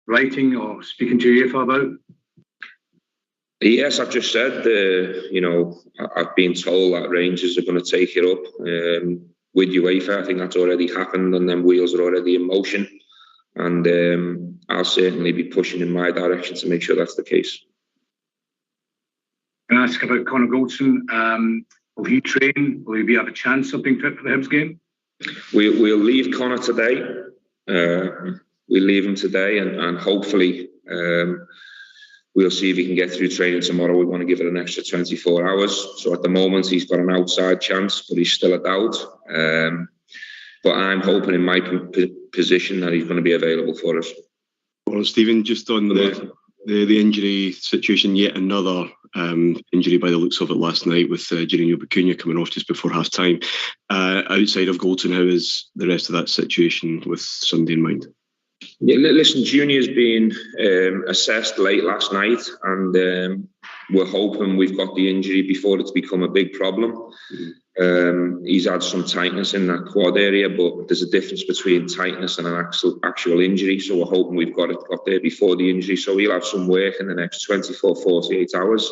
writing or speaking to UEFA about? Yes, I've just said, I've been told that Rangers are going to take it up with UEFA. I think that's already happened, and then wheels are already in motion. And I'll certainly be pushing in my direction to make sure that's the case. Can I ask about Connor Goldson? Will he train? Will he have a chance of being fit for the Hibs game? We'll leave Connor today. We'll leave him today, and hopefully we'll see if he can get through training tomorrow. We want to give it an extra 24 hours. So at the moment, he's got an outside chance, but he's still a doubt. But I'm hoping in my position that he's going to be available for us. Well, Stephen, just on the injury situation, yet another injury by the looks of it last night with Junior Bacuna coming off just before half time. Outside of Goldson, how is the rest of that situation with Sunday in mind? Yeah, listen, Junior's been assessed late last night, and we're hoping we've got the injury before it's become a big problem. He's had some tightness in that quad area, but there's a difference between tightness and an actual injury. So we're hoping we've got there before the injury. So he'll have some work in the next 24, 48 hours.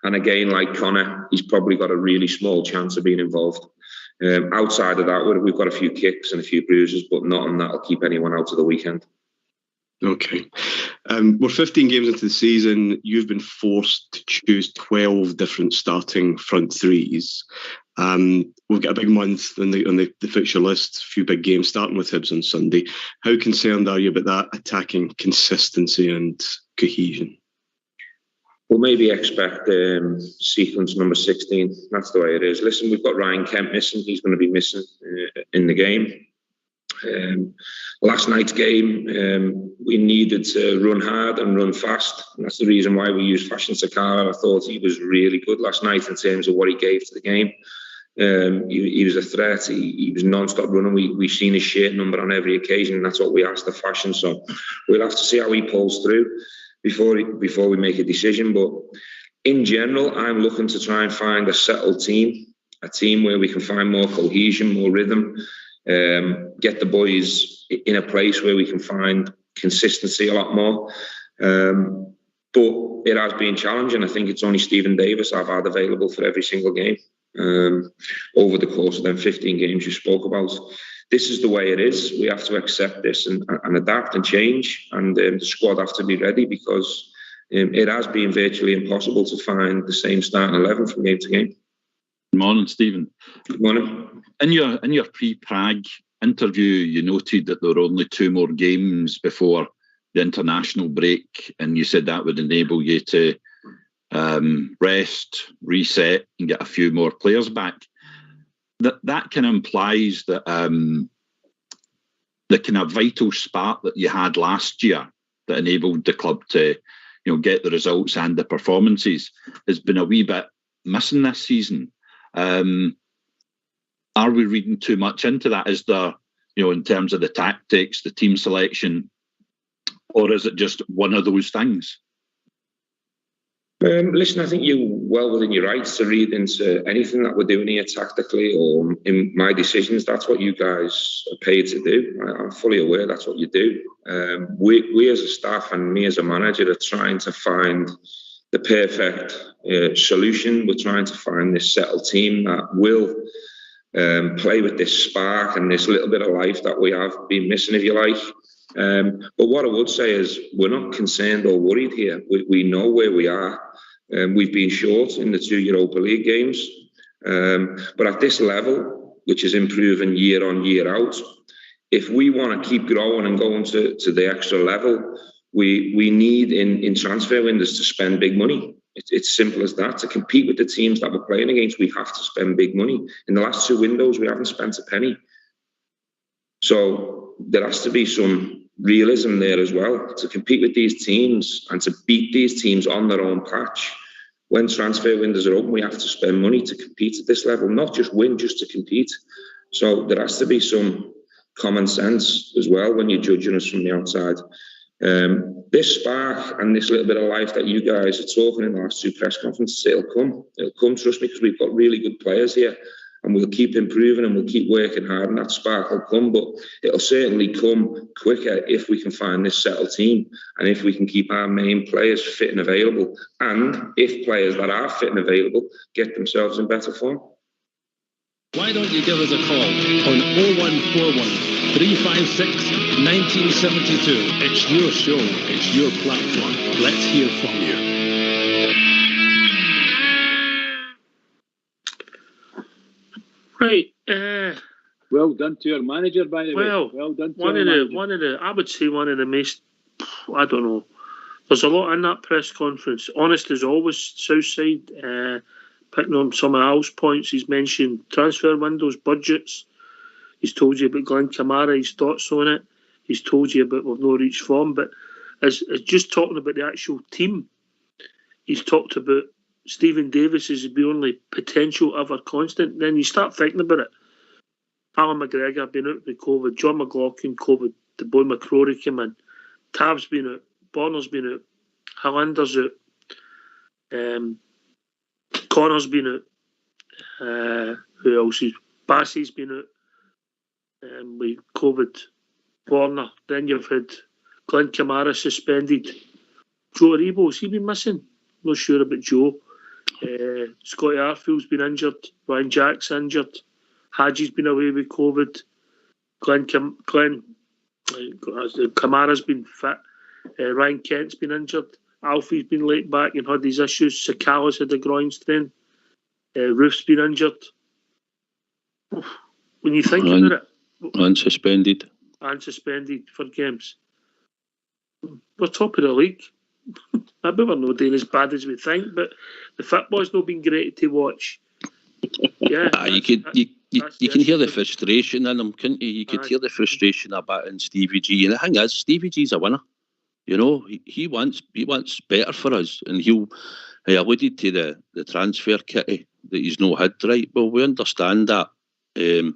And again, like Connor, he's probably got a really small chance of being involved. Outside of that, we've got a few kicks and a few bruises, but nothing that'll keep anyone out of the weekend. Okay. We're 15 games into the season. You've been forced to choose 12 different starting front threes. We've got a big month on the fixture list, a few big games, starting with Hibs on Sunday. How concerned are you about that attacking consistency and cohesion? We'll maybe expect sequence number 16. That's the way it is. Listen, we've got Ryan Kemp missing. He's going to be missing in the game. Last night's game, we needed to run hard and run fast. And that's the reason why we used Fashion Sakara. I thought he was really good last night in terms of what he gave to the game. He was a threat. He was non-stop running. We've seen his shirt number on every occasion, and that's what we asked the Fashion. So we'll have to see how he pulls through before we make a decision. But in general, I'm looking to try and find a settled team, a team where we can find more cohesion, more rhythm, get the boys in a place where we can find consistency a lot more. But it has been challenging. I think it's only Stephen Davis I've had available for every single game over the course of them 15 games you spoke about. This is the way it is. We have to accept this and adapt and change, and the squad have to be ready, because it has been virtually impossible to find the same starting 11 from game to game. Good morning, Stephen. Good morning. In your pre-Prague interview, you noted that there were only 2 more games before the international break, and you said that would enable you to rest, reset, and get a few more players back. That kind of implies that the kind of vital spark that you had last year that enabled the club to, get the results and the performances has been a wee bit missing this season. Are we reading too much into that? Is there, in terms of the tactics, the team selection, or is it just one of those things? Listen, I think you're well within your rights to read into anything that we're doing here tactically or in my decisions. That's what you guys are paid to do. I'm fully aware that's what you do. We as a staff and me as a manager are trying to find the perfect solution. We're trying to find this settled team that will play with this spark and this little bit of life that we have been missing, if you like. But what I would say is we're not concerned or worried here. We know where we are. We've been short in the 2 Europa League games. But at this level, which is improving year on, year out, if we want to keep growing and going to the extra level, we need in transfer windows to spend big money. It's simple as that. To compete with the teams that we're playing against, we have to spend big money. In the last 2 windows, we haven't spent a penny. So there has to be some realism there as well. To compete with these teams and to beat these teams on their own patch, when transfer windows are open, we have to spend money to compete at this level, not just win, just to compete. So there has to be some common sense as well when you're judging us from the outside. This spark and this little bit of life that you guys are talking in the last 2 press conferences, it'll come, trust me, because we've got really good players here. and we'll keep improving and we'll keep working hard, and that spark will come. But it'll certainly come quicker if we can find this settled team and if we can keep our main players fit and available, and if players that are fit and available get themselves in better form. Why don't you give us a call on 0141 356 1972? It's your show, it's your platform. Let's hear from you. Right. Well done to your manager, by the way. Well done to one of the, I would say one of the most, I don't know. There's a lot in that press conference. Honest as always, Southside. Picking on some of Al's points, he's mentioned transfer windows, budgets. He's told you about Glenn Kamara, his thoughts on it. He's told you about we've not reached form. But as just talking about the actual team, he's talked about Stephen Davis is the only potential ever constant. Then you start thinking about it. Alan McGregor been out with COVID, John McLaughlin COVID, the boy McCrory came in, Tab's been out, Bonner's been out, Hillender's out, Connor's been out, who else is Bassey's been out with COVID, Warner. Then you've had Glenn Kamara suspended. Joe Aribo, has he been missing? Not sure about Joe. Scotty Arfield's been injured. Ryan Jack's injured. Hadji's been away with COVID. Kamara's been fit. Ryan Kent's been injured. Alfie's been late back and had his issues. Sakala's had a groin strain. Roof's been injured. When you think about it. And suspended. And suspended for games. We're top of the league. Maybe we're not doing as bad as we think, but the football's not been great to watch. Yeah, you can hear the frustration in him, couldn't you? You could hear the frustration a bit in Stevie G. And the thing is, Stevie G's a winner. You know, he wants better for us, and he alluded to the transfer kitty that he's not had right. Well, we understand that. The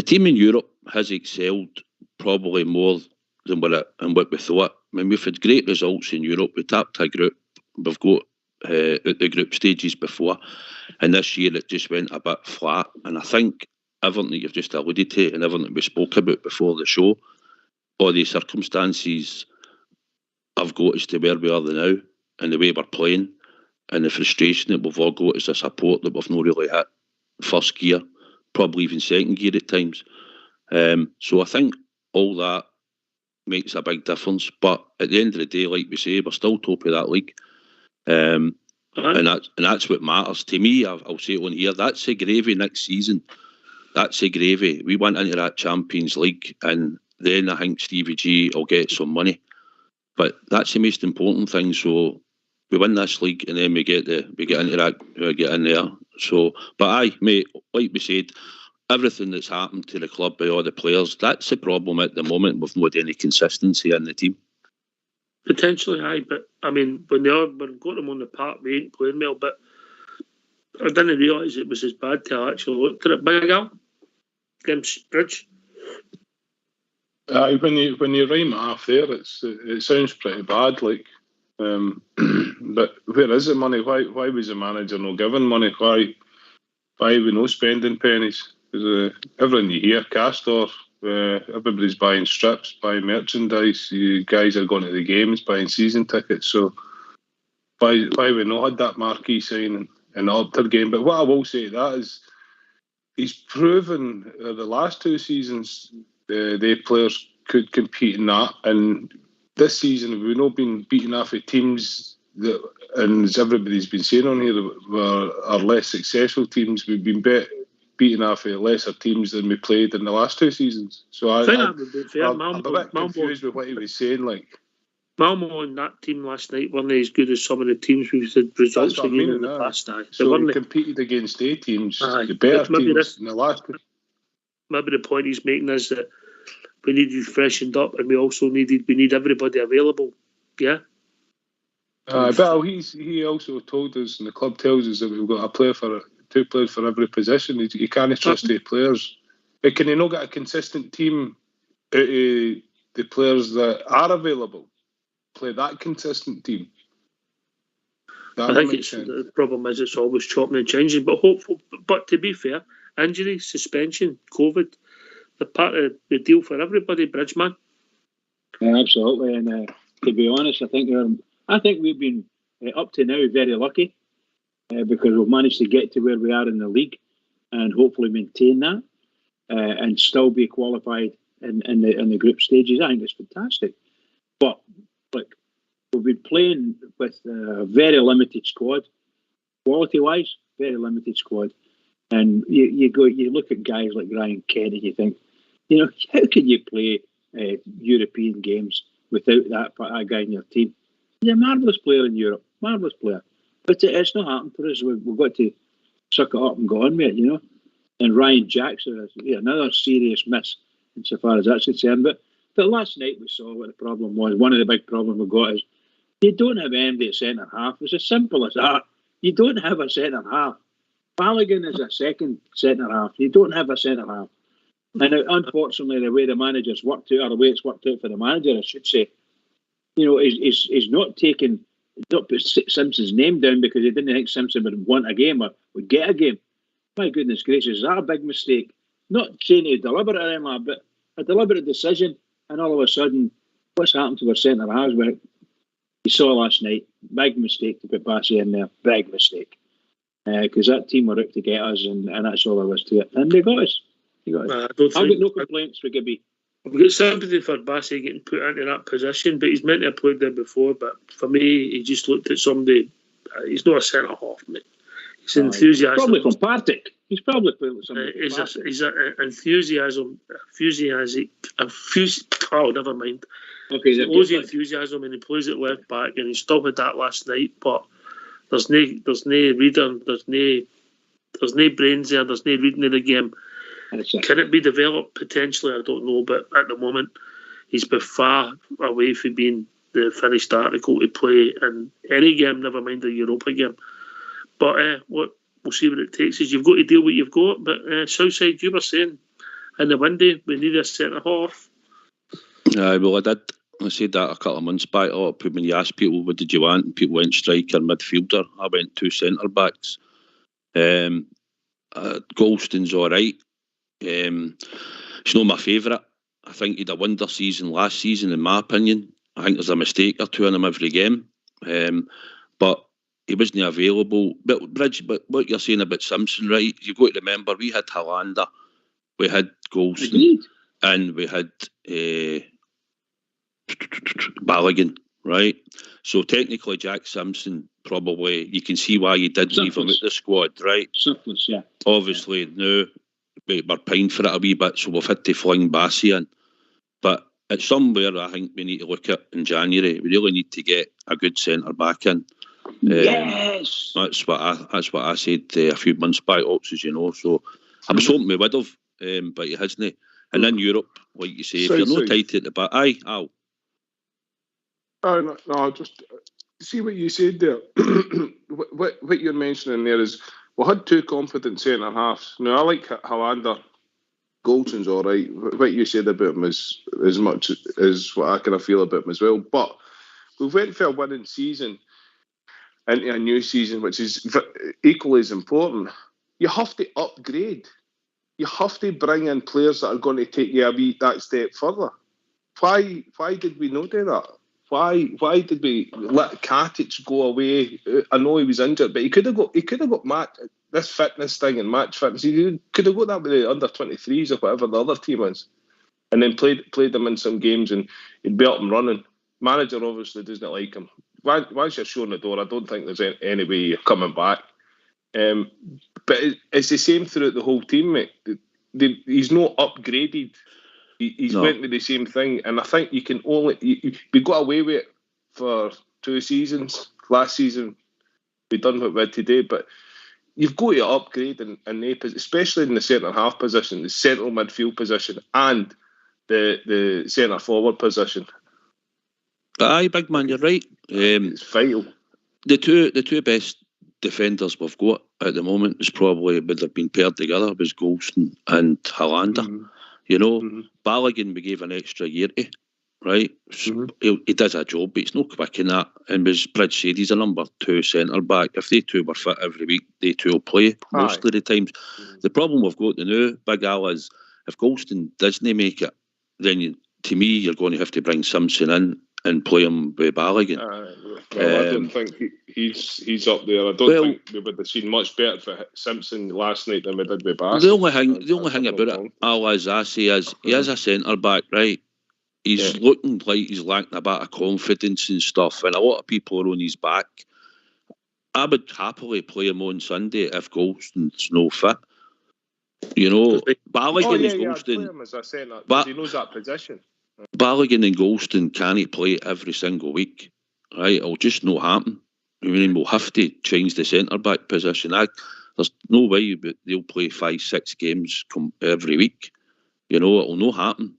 team in Europe has excelled probably more than what we thought. I mean, we've had great results in Europe. We tapped a group. We've got at the group stages before, and this year it just went a bit flat. And I think everything that you've just alluded to and everything that we spoke about before the show, all the circumstances have got us to where we are now, and the way we're playing, and the frustration that we've all got as a support that we've not really hit first gear, probably even second gear at times. So I think all that makes a big difference. But at the end of the day, like we say, we're still top of that league. And that's what matters. To me, I'll say it on here, that's the gravy next season. That's the gravy. We went into that Champions League, and then I think Stevie G will get some money. But that's the most important thing. So we win this league, and then we get into that, get in there. So, but aye, mate, like we said, everything that's happened to the club by all the players, that's the problem at the moment. We've not any consistency in the team. Potentially, aye, but I mean, when we've got them on the park, we ain't playing well. But I didn't realise it was as bad till I actually looked at it. Big Al, against Bridge. When you rhyme half there, it sounds pretty bad. Like, but where is the money? Why was the manager not given money? Why are we not spending pennies? Because everything you hear, Castor, everybody's buying strips, buying merchandise. You guys are going to the games, buying season tickets. So why we not had that marquee signing in the Ulster game? But what I will say to that is, he's proven the last two seasons the players could compete in that, and this season we've not been beaten off of teams that, and as everybody's been saying on here, are less successful teams. We've been beaten off of lesser teams than we played in the last two seasons. So I'm a bit confused with what he was saying. Like, Malmo and that team last night weren't as good as some of the teams we've had results in the past. So we competed against A teams, the better teams in the last. Maybe the point he's making is that we need you freshened up, and we need everybody available. Yeah. But he also told us, and the club tells us, that we've got two players for every position. You can't trust the players. But can you not get a consistent team out of the players that are available? Play that consistent team. I think the problem is it's always chopping and changing. But to be fair, injury, suspension, COVID. They're part of the deal for everybody, Bridgeman. Yeah, absolutely. And to be honest, I think we've been up to now very lucky because we've managed to get to where we are in the league and hopefully maintain that and still be qualified in the group stages. I think it's fantastic. But look, we've been playing with a very limited squad, quality-wise, very limited squad. And you look at guys like Ryan Kenny, you think, how can you play European games without that guy in your team? He's a marvellous player in Europe, marvellous player. But it's not happened for us. We've got to suck it up and go on with it, And Ryan Jackson is another serious miss insofar as that's concerned. But last night we saw what the problem was. One of the big problems we've got is you don't have anybody at centre half. It's as simple as that. You don't have a centre half. Balogun is a second centre half. You don't have a centre half. And unfortunately, the way the manager's worked out, or the way it's worked out for the manager, I should say, he's not put Simpson's name down because he didn't think Simpson would want a game or would get a game. My goodness gracious, is that a big mistake? Not saying he deliberate or anything like that, but a deliberate decision, and all of a sudden, what's happened to our centre halves? You saw last night, big mistake to put Bassey in there, big mistake. Because that team were out to get us, and that's all there was to it. And they got us. I've got no complaints for Gibby. I've got sympathy for Bassey getting put into that position, but he's meant to have played there before. But for me, he just looked at somebody. He's not a centre half, mate. He's enthusiasm. Probably from Partick. He's probably played with somebody. He's an enthusiastic. Oh, never mind. Okay, he's loads of enthusiasm, and he plays at left back, and he still had that last night. But there's no reader, there's no brains there, there's no reading of the game. Can it be developed? Potentially, I don't know, but at the moment, he's been far away from being the finished article to play in any game, never mind a Europa game. But we'll see what it takes. You've got to deal with what you've got. But Southside, you were saying in the window, we need a centre half. Well, I did. I said that a couple of months back. When you asked people, what did you want? And people went striker, midfielder. I went 2 centre backs. Golston's all right. It's not my favourite. I think he had a wonder season last season, in my opinion. I think there's a mistake or two in him every game. But he wasn't available. But what you're saying about Simpson, right? You've got to remember, we had Hollander, we had Golston, and we had Balogun, right? So technically, Jack Simpson, probably, you can see why you did leave him at the squad, right? Surplus, yeah. Obviously, no. We're paying for it a wee bit, so we've had to fling Bassey in. But it's somewhere I think we need to look at in January. We really need to get a good centre back in. Yes, that's what I said a few months back, as you know. So I was hoping we would have, but he hasn't. And in Europe, like you say, if you're not tight at the back, Al. No, just see what you said there. what you're mentioning there is, we had 2 confident centre halves. Now, I like Hollander. Goldson's all right. What you said about him is as much as what I kind of feel about him as well. But we went for a winning season into a new season, which is equally as important. You have to upgrade. You have to bring in players that are going to take you that step further. Why did we not do that? Why did we let Katic go away? I know he was injured, but he could have got match this fitness thing and match fitness. He could have got that with the under 23s or whatever the other team is, and then played them in some games, and he'd be up and running. Manager obviously doesn't like him. Once you're showing the door, I don't think there's any way you're coming back. But it's the same throughout the whole team, mate. He's not upgraded. He's went with the same thing, and I think you can only we got away with it for 2 seasons. Last season we done what we had to do, but you've got to upgrade especially in the centre half position, the central midfield position, and the centre forward position. Aye, big man, you're right. It's vital. The two best defenders we've got at the moment is probably would have been paired together was Golston and Hollander. You know, Balogun we gave an extra year to. right? Mhm. He does a job, but he's not quick in that. And as Bridge said, he's a number 2 centre back. If they two were fit every week, they two will play most of the times. The problem we've got now, Big Al, is if Goldson doesn't make it, then to me, you're going to have to bring Simpson in and play him with Balogun. Well, I don't think he's up there. I don't think we would have seen much better for Simpson last night than we did with Bass. The only thing about it, Al, as I say, is he is a centre back, right? He's looking like he's lacking a bit of confidence and stuff, and a lot of people are on his back. I would happily play him on Sunday if Goldston's no fit. You know, Balogun and Goldston. But he knows that position. Balogun and Goldston can't play every single week, right? It'll just not happen. I mean, we'll have to change the centre back position. There's no way they'll play 5-6 games every week. You know, it'll not happen.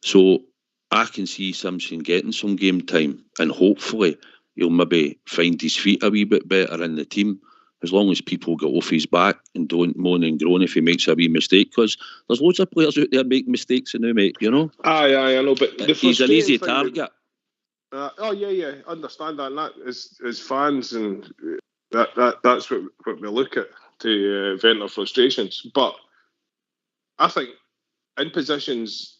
So I can see Simpson getting some game time, and hopefully he'll maybe find his feet a wee bit better in the team, as long as people get off his back and don't moan and groan if he makes a wee mistake, because there's loads of players out there making mistakes now, mate, you know? Aye, I know, but he's an easy target. Understand that. And that is, as fans, and that's what we look at to vent our frustrations. But I think in positions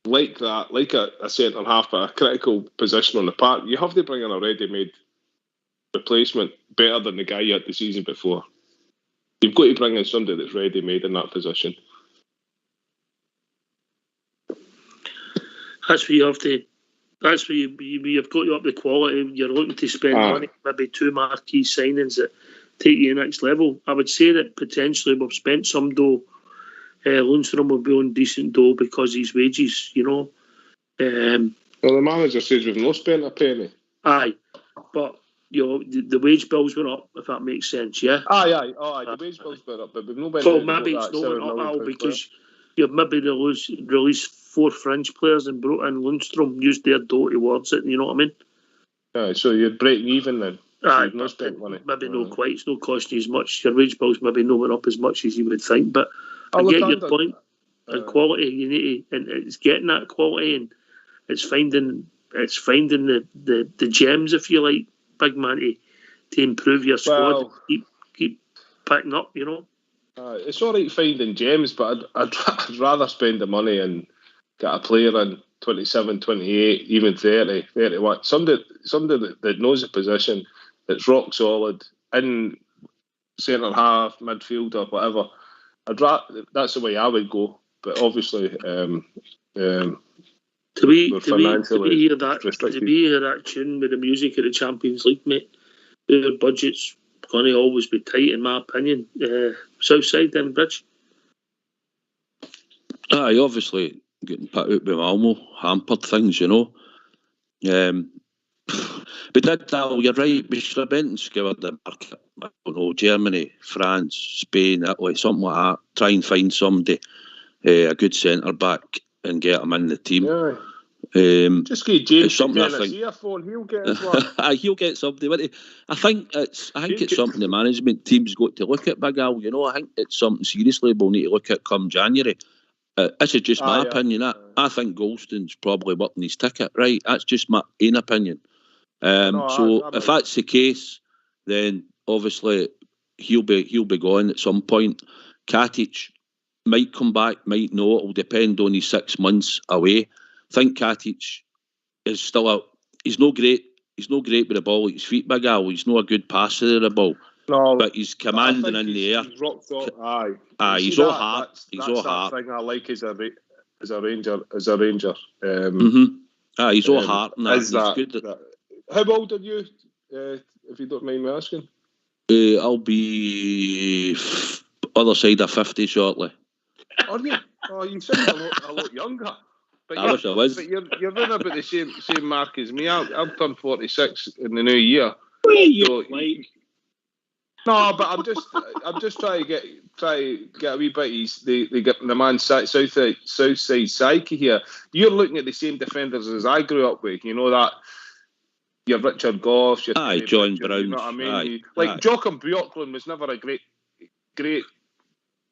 like that, like a centre half, a critical position on the park, you have to bring in a ready-made replacement better than the guy you had the season before. You've got to bring in somebody that's ready-made in that position. That's where you have to. That's where you've got to up the quality. You're looking to spend money, maybe 2 marquee signings that take you to the next level. I would say that potentially we've spent some dough. Lundstrom will be on decent dough because his wages, you know. Well, the manager says we've not spent a penny. Aye, but you know the wage bills went up, if that makes sense. Yeah. Aye. The wage bills went up, but we've not been. Well, maybe it's not went up, Al, because you've maybe released 4 French players and brought in Lundstrom, used their dough towards it. You know what I mean? Aye, so you're breaking even then. Aye, you've not spent money. Maybe not quite. It's not costing you as much. Your wage bills maybe not went up as much as you would think, but I get your point. And quality, you need to, and it's getting that quality, and it's finding the gems, if you like, big man, to improve your squad. Keep picking up, you know. It's all right finding gems, but I'd rather spend the money and get a player in 27, 28, even 30, 31. Somebody that knows the position, that's rock solid, in centre half, midfield, or whatever. That's the way I would go. But obviously, to be hear that tune with the music of the Champions League, mate, their budget's going to always be tight, in my opinion. Southside, then, Bridge. Aye, obviously getting put out with Malmo hampered things, you know. But you're right, we should have been and scoured the market. I don't know, Germany, France, Spain, Italy, something like that. Try and find somebody, a good centre back, and get him in the team. Yeah. Just get James to his earphone. He'll get his one. He'll get somebody. I think it's something the management team's got to look at, Big Al. You know, I think it's something seriously we'll need to look at come January. This is just my opinion. I think Goldston's probably working his ticket, right? That's just my own opinion. If that's the case, then obviously he'll be gone at some point. Katic might come back, might not. It'll depend on his 6 months away. I think Katic is still he's no great. He's no great with the ball at his feet, Big Al. He's not a good passer of the ball. No, but he's commanding in the air. He's rock solid. Aye, he's all heart. He's all heart. Thing I like as a Ranger. Aye, he's all heart. And he's good. How old are you? If you don't mind me asking. I'll be other side of 50 shortly. Are you? Oh, you sound a lot younger. But I wish I was. But you're running about the same mark as me. I'll turn 46 in the new year. What are you like? No, but I'm just trying to get a wee bit of the man's Southside psyche here. You're looking at the same defenders as I grew up with. You know that. Your Richard Goffs, your John Brown. You know what I mean? Joachim Bjorklund was never a great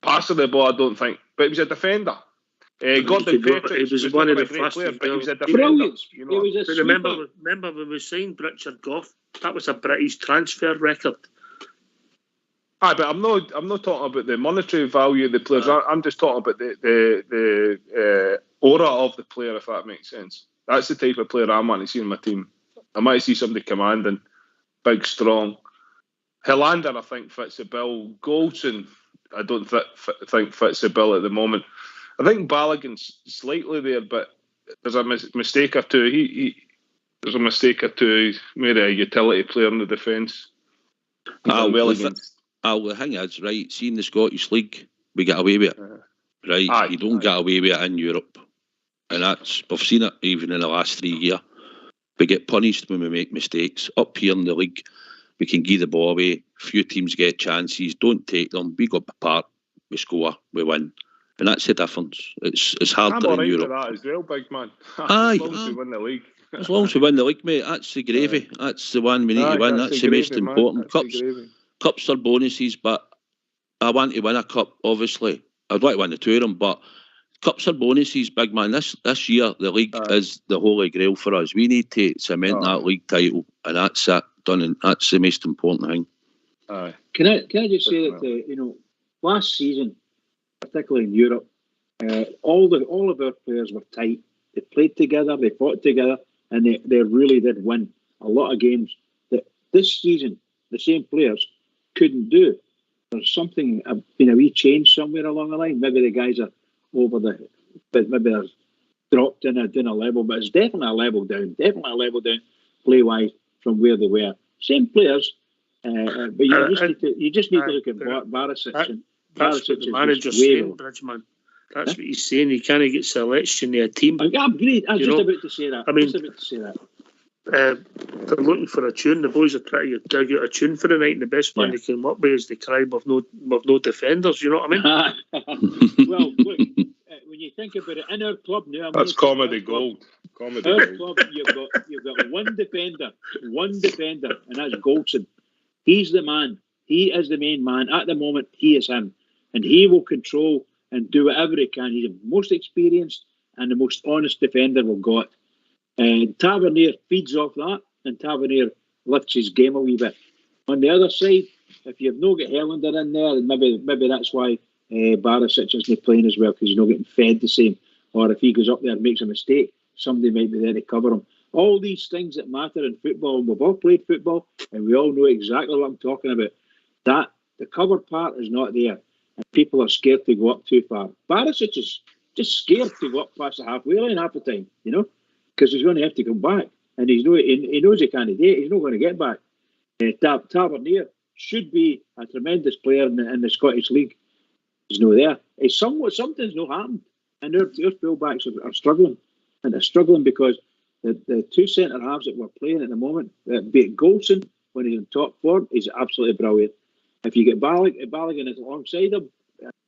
passer of the ball, I don't think, but he was a defender. Gordon He Petrick was never one of a the great player, fastest but he was a players. defender. Brilliant. You He know, was a But sweeper. remember when we signed Richard Gough, that was a British transfer record. Aye, but I'm not talking about the monetary value of the players. I'm just talking about the aura of the player, if that makes sense. That's the type of player I want to see in my team. I might see somebody commanding, big, strong. Helander, I think, fits the bill. Goldson, I don't think fits the bill at the moment. I think Balogun's slightly there, but there's a mistake or two. There's a mistake or two. He's made a utility player in the defence. The thing is, right, seeing the Scottish League, we get away with it. Right? Aye, you don't get away with it in Europe. And we've seen it even in the last 3 years. We get punished when we make mistakes. Up here in the league, we can give the ball away. Few teams get chances, don't take them. We got the part, we score, we win. And that's the difference. It's harder I'm all in right Europe. with that as well, big man. Aye, as long as we win the league. As long as we win the league, mate, that's the gravy. That's the one we need to win. That's the most important. Cups are bonuses, but I want to win a cup, obviously. I'd like to win the two of them, but cups are bonuses, big man. This year, the league is the holy grail for us. We need to cement that league title, and that's it. Done, and that's the most important thing. Aye. Can I just say that last season, particularly in Europe, all of our players were tight. They played together, they fought together, and they really did win a lot of games that this season the same players couldn't do. There's something been a wee change somewhere along the line. Maybe the guys are maybe they're dropped in a level, but it's definitely a level down. Definitely a level down play wise from where they were. Same players, but you just need to look at Barisic. That's what the manager's saying, Bridgeman. That's what he's saying. He can't get selection in a team. I'm great. I was just about to say that. I mean, they're looking for a tune. The boys are trying to dig out a tune for the night, and the best one they came up with is the cry of no defenders. You know what I mean? Well, look, when you think about it, in our club now, that's comedy gold. Comedy our gold. Club, you've got one defender, and that's Goldson. He's the man. He is the main man at the moment. He is him, and he will control and do whatever he can. He's the most experienced and the most honest defender we've got. And Tavernier feeds off that, and Tavernier lifts his game a wee bit. On the other side, if you've not got Helander in there, then maybe that's why Barisic isn't playing as well, because he's not getting fed the same. Or if he goes up there and makes a mistake, somebody might be there to cover him. All these things that matter in football, and we've all played football, and we all know exactly what I'm talking about. That the cover part is not there, and people are scared to go up too far. Barisic is just scared to go up past the halfway line half the time, because he's going to have to come back, and he knows he can't do it. He's not going to get back. Tavernier should be a tremendous player in the Scottish League. He's not there. Something's not happened, and their fullbacks are struggling, and they're struggling because the two centre halves that we're playing at the moment, be it Goldson when he's in top form, he's absolutely brilliant. If you get Balogun is alongside him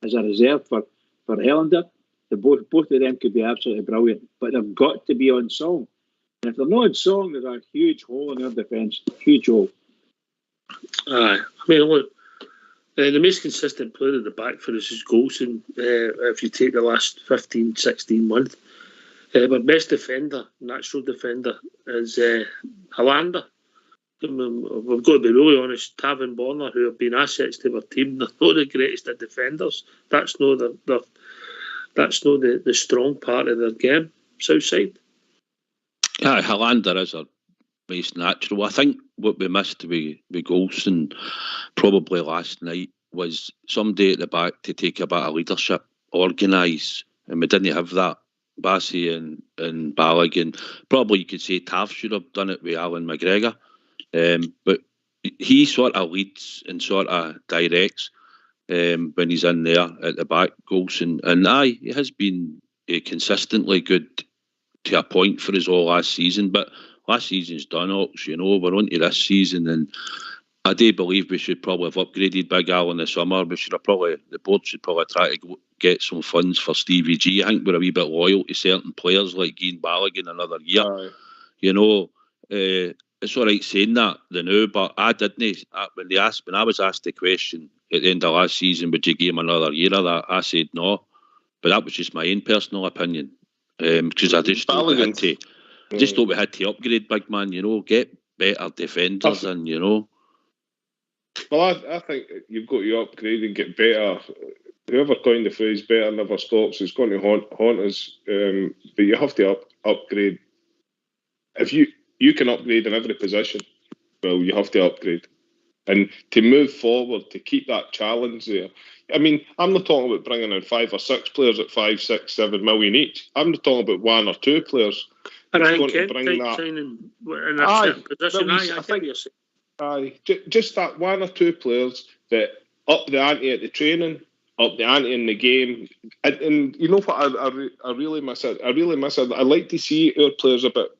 as a reserve for Helander, both of them could be absolutely brilliant, but they've got to be on song. And if they're not on song, there's a huge hole in their defence. Huge hole. I mean, look, the most consistent player at the back for us is Goldson, if you take the last 15, 16 months. But best defender, natural defender, is Helander. We've got to be really honest. Tav and Bonner, who have been assets to our team, they're not the greatest of defenders. That's not the strong part of their game, Southside. Yeah, Helander is our most natural. I think what we missed with Goldson probably last night was somebody at the back to take a bit of leadership, organise, and we didn't have that. Bassey and Balogun. Probably you could say Tav should have done it with Alan McGregor. But he sort of leads and sort of directs when he's in there at the back, Goldson. And he has been consistently good to a point for us all last season. But last season's done, Ox, we're on to this season. And I do believe we should probably have upgraded Big Al in the summer. The board should probably try to get some funds for Stevie G. I think we're a wee bit loyal to certain players like Ian Balogun another year. It's all right saying that now, but I didn't. When I was asked the question at the end of last season, would you give him another year of that? I said no. But that was just my own personal opinion. Because I just thought we had to upgrade, big man, get better defenders and, Well, I think you've got to upgrade and get better. Whoever coined the phrase "better never stops" is going to haunt us. But you have to upgrade. If you can upgrade in every position, well, you have to upgrade. And to move forward, to keep that challenge there. I mean, I'm not talking about bringing in 5 or 6 players at 5, 6, 7 million each. I'm not talking about 1 or 2 players. Ryan Kent type signing in a certain position. I think you're saying. Aye, just that 1 or 2 players that up the ante at the training, up the ante in the game, and you know what I really miss it. I really miss it. I like to see our players a bit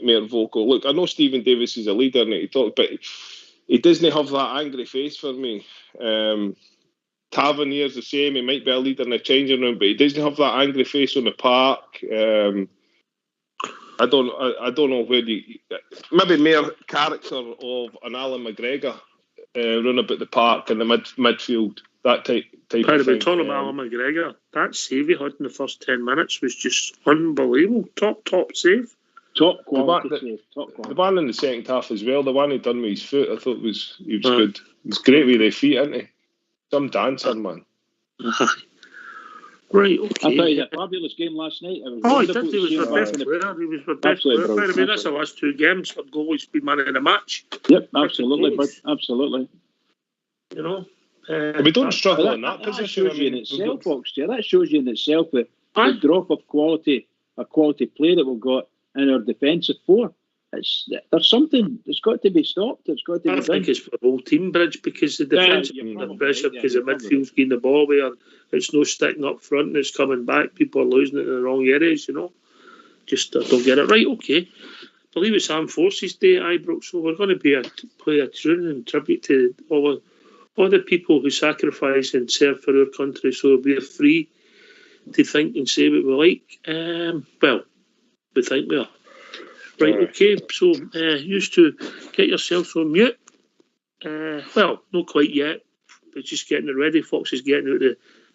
more vocal. Look, I know Stephen Davis is a leader and he talks, but he doesn't have that angry face for me. Tavernier's the same. He might be a leader in the changing room, but he doesn't have that angry face on the park. I don't know where maybe more character of an Alan McGregor run about the park in the midfield, that type of thing. We're talking about Alan McGregor. That save he had in the first 10 minutes was just unbelievable. Top save. Top quality save. Top quality. The one in the second half as well, the one he done with his foot, I thought he was good. He's great with the feet, isn't he? Some dancer, man. Right, okay. I thought he had a fabulous game last night. He was my best player. He was my best player. I mean, that's the last 2 games for goalies been man of the match. Yep, absolutely, but absolutely. We don't struggle in that position. That shows you in itself, Foxtail. That shows you in itself the drop of quality, a quality play that we've got in our defensive 4. There's something. It's got to be stopped. It's got to be done. I think it's for the whole team, Bridge, because the defence is under pressure because the midfield's getting the ball where it's no sticking up front and it's coming back. People are losing it in the wrong areas, Just don't get it right. Okay. I believe it's Armed Forces Day at Ibrox, so we're going to play a tune in tribute to all the people who sacrifice and serve for our country, so we're free to think and say what we like. Well, we think we are. Right, okay, so used to get yourselves on mute. Well, not quite yet, but just getting it ready. Fox is getting out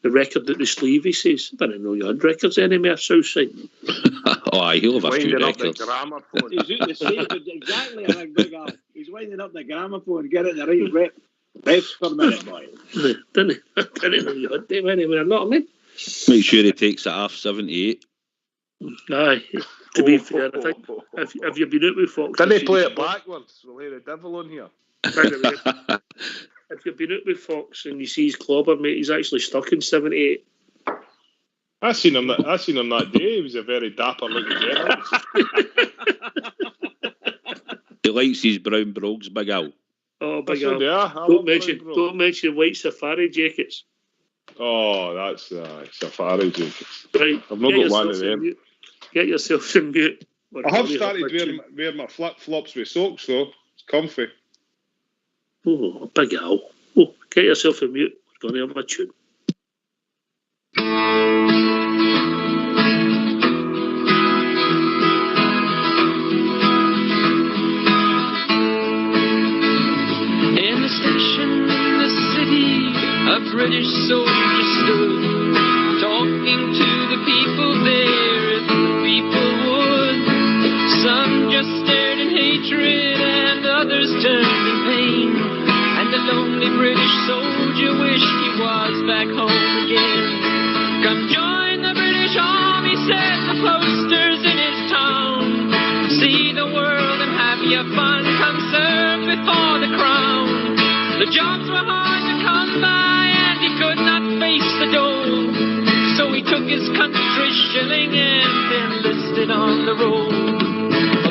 the record at the sleeve, he says. I didn't know you had records anymore, Southside. He'll have a few records. Exactly, I think Big Al. He's winding up the gramophone, getting the right reps per minute, boy. Didn't know you had them anywhere, not me. Make sure he takes it off 78. Aye. To be fair, I think have you been out with Fox? Didn't he play it backwards? We'll hear the devil on here. By the way, if you've been out with Fox and you see his clobber, mate, he's actually stuck in 78. I seen him that day. He was a very dapper looking Gerrard. He likes his brown brogues, Big Al. Oh, Big Al. Don't mention white safari jackets. Oh, that's safari jackets. Right. I've not got one of them. Get yourself in mute. I have started wearing my flip-flops with socks, though. It's comfy. Oh, Big Al. Oh, get yourself in mute. We're going to have a tune. In the station, in the city, a British soldier stood, talking to the people there. Some just stared in hatred and others turned in pain. And the lonely British soldier wished he was back home again. Come join the British Army, said the posters in his town. See the world and have your fun, come serve before the crown. The jobs were hard to come by and he could not face the dole. So he took his country shilling and enlisted on the roll.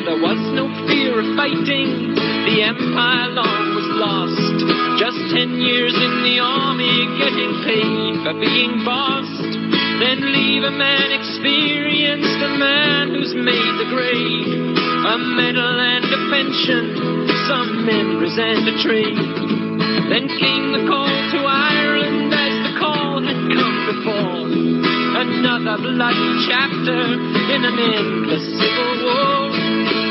There was no fear of fighting, the empire long was lost. Just 10 years in the army, getting paid for being bossed. Then leave a man experienced, a man who's made the grade. A medal and a pension, some memories and a trade. Then came the call to Ireland as the call had come before. Another bloody chapter in an endless civil war.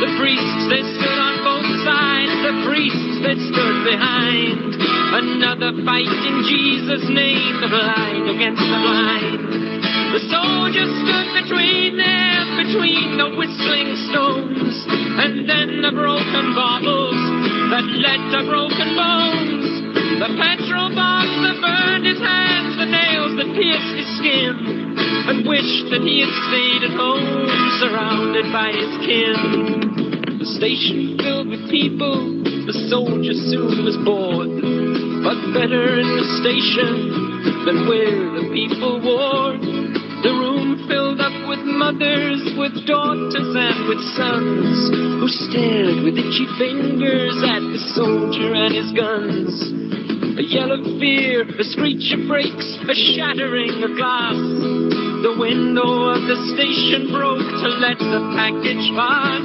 The priests, they stood on both sides, the priests that stood behind. Another fight in Jesus' name, the blind against the blind. The soldier stood between them, between the whistling stones, and then the broken bottles that led to broken bones. The petrol bombs that burned his hands, the nails that pierced his skin, and wished that he had stayed at home, surrounded by his kin. The station filled with people, the soldier soon was bored, but better in the station than where the people warred. The room filled up with mothers, with daughters and with sons, who stared with itchy fingers at the soldier and his guns. A yell of fear, a screech of brakes, a shattering of glass. The window of the station broke to let the package pass.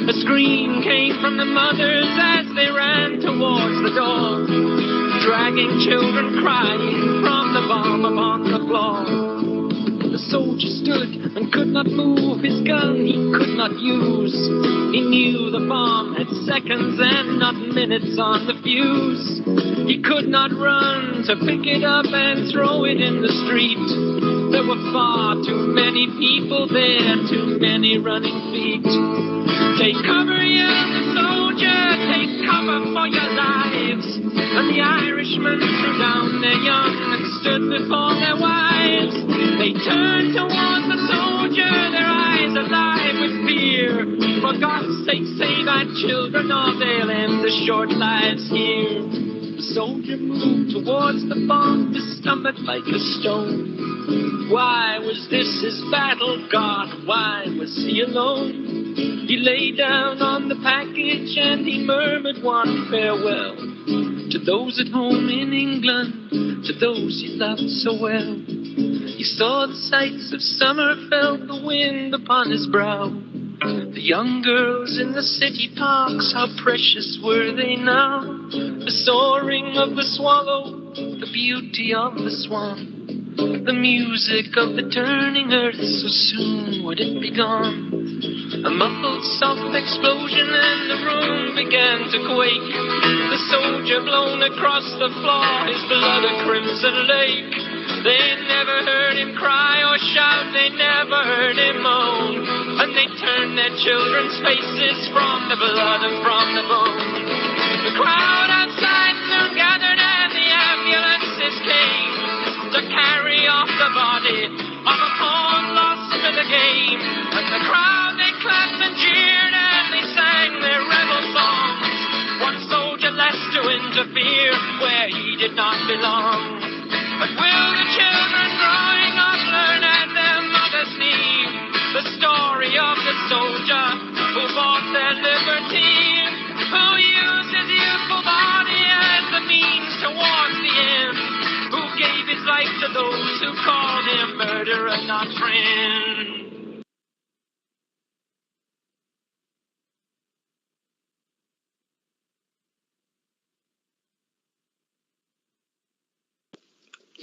A scream came from the mothers as they ran towards the door, dragging children crying from the bomb upon the floor. The soldier stood and could not move, his gun he could not use. He knew the bomb had seconds and not minutes on the fuse. He could not run to pick it up and throw it in the street. There were far too many people there, too many running feet. Take cover, yelled the soldier, take cover for your lives. And the Irishmen threw down their young and stood before their wives. They turned towards the soldier, their eyes alive with fear. For God's sake, save our children, or they'll end their short lives here. The soldier moved towards the bomb, his stomach like a stone. Why was this his battle, God? Why was he alone? He lay down on the package and he murmured one farewell to those at home in England, to those he loved so well. He saw the sights of summer, felt the wind upon his brow. The young girls in the city parks, how precious were they now? The soaring of the swallow, the beauty of the swan, the music of the turning earth, so soon would it be gone. A muffled soft explosion and the room began to quake. The soldier blown across the floor, his blood a crimson lake. They never heard him cry or shout, they never heard him moan. And they turned their children's faces from the blood and from the bone. The crowd outside soon gathered and the ambulances came to carry off the body of a pawn lost to the game. And the crowd, they clapped and jeered and they sang their rebel songs. One soldier less to interfere where he did not belong. But will the children growing up learn at their mother's knee the story of the soldier who fought their liberty, who used his youthful body as the means towards the end, who gave his life to those who called him murderer, not friend?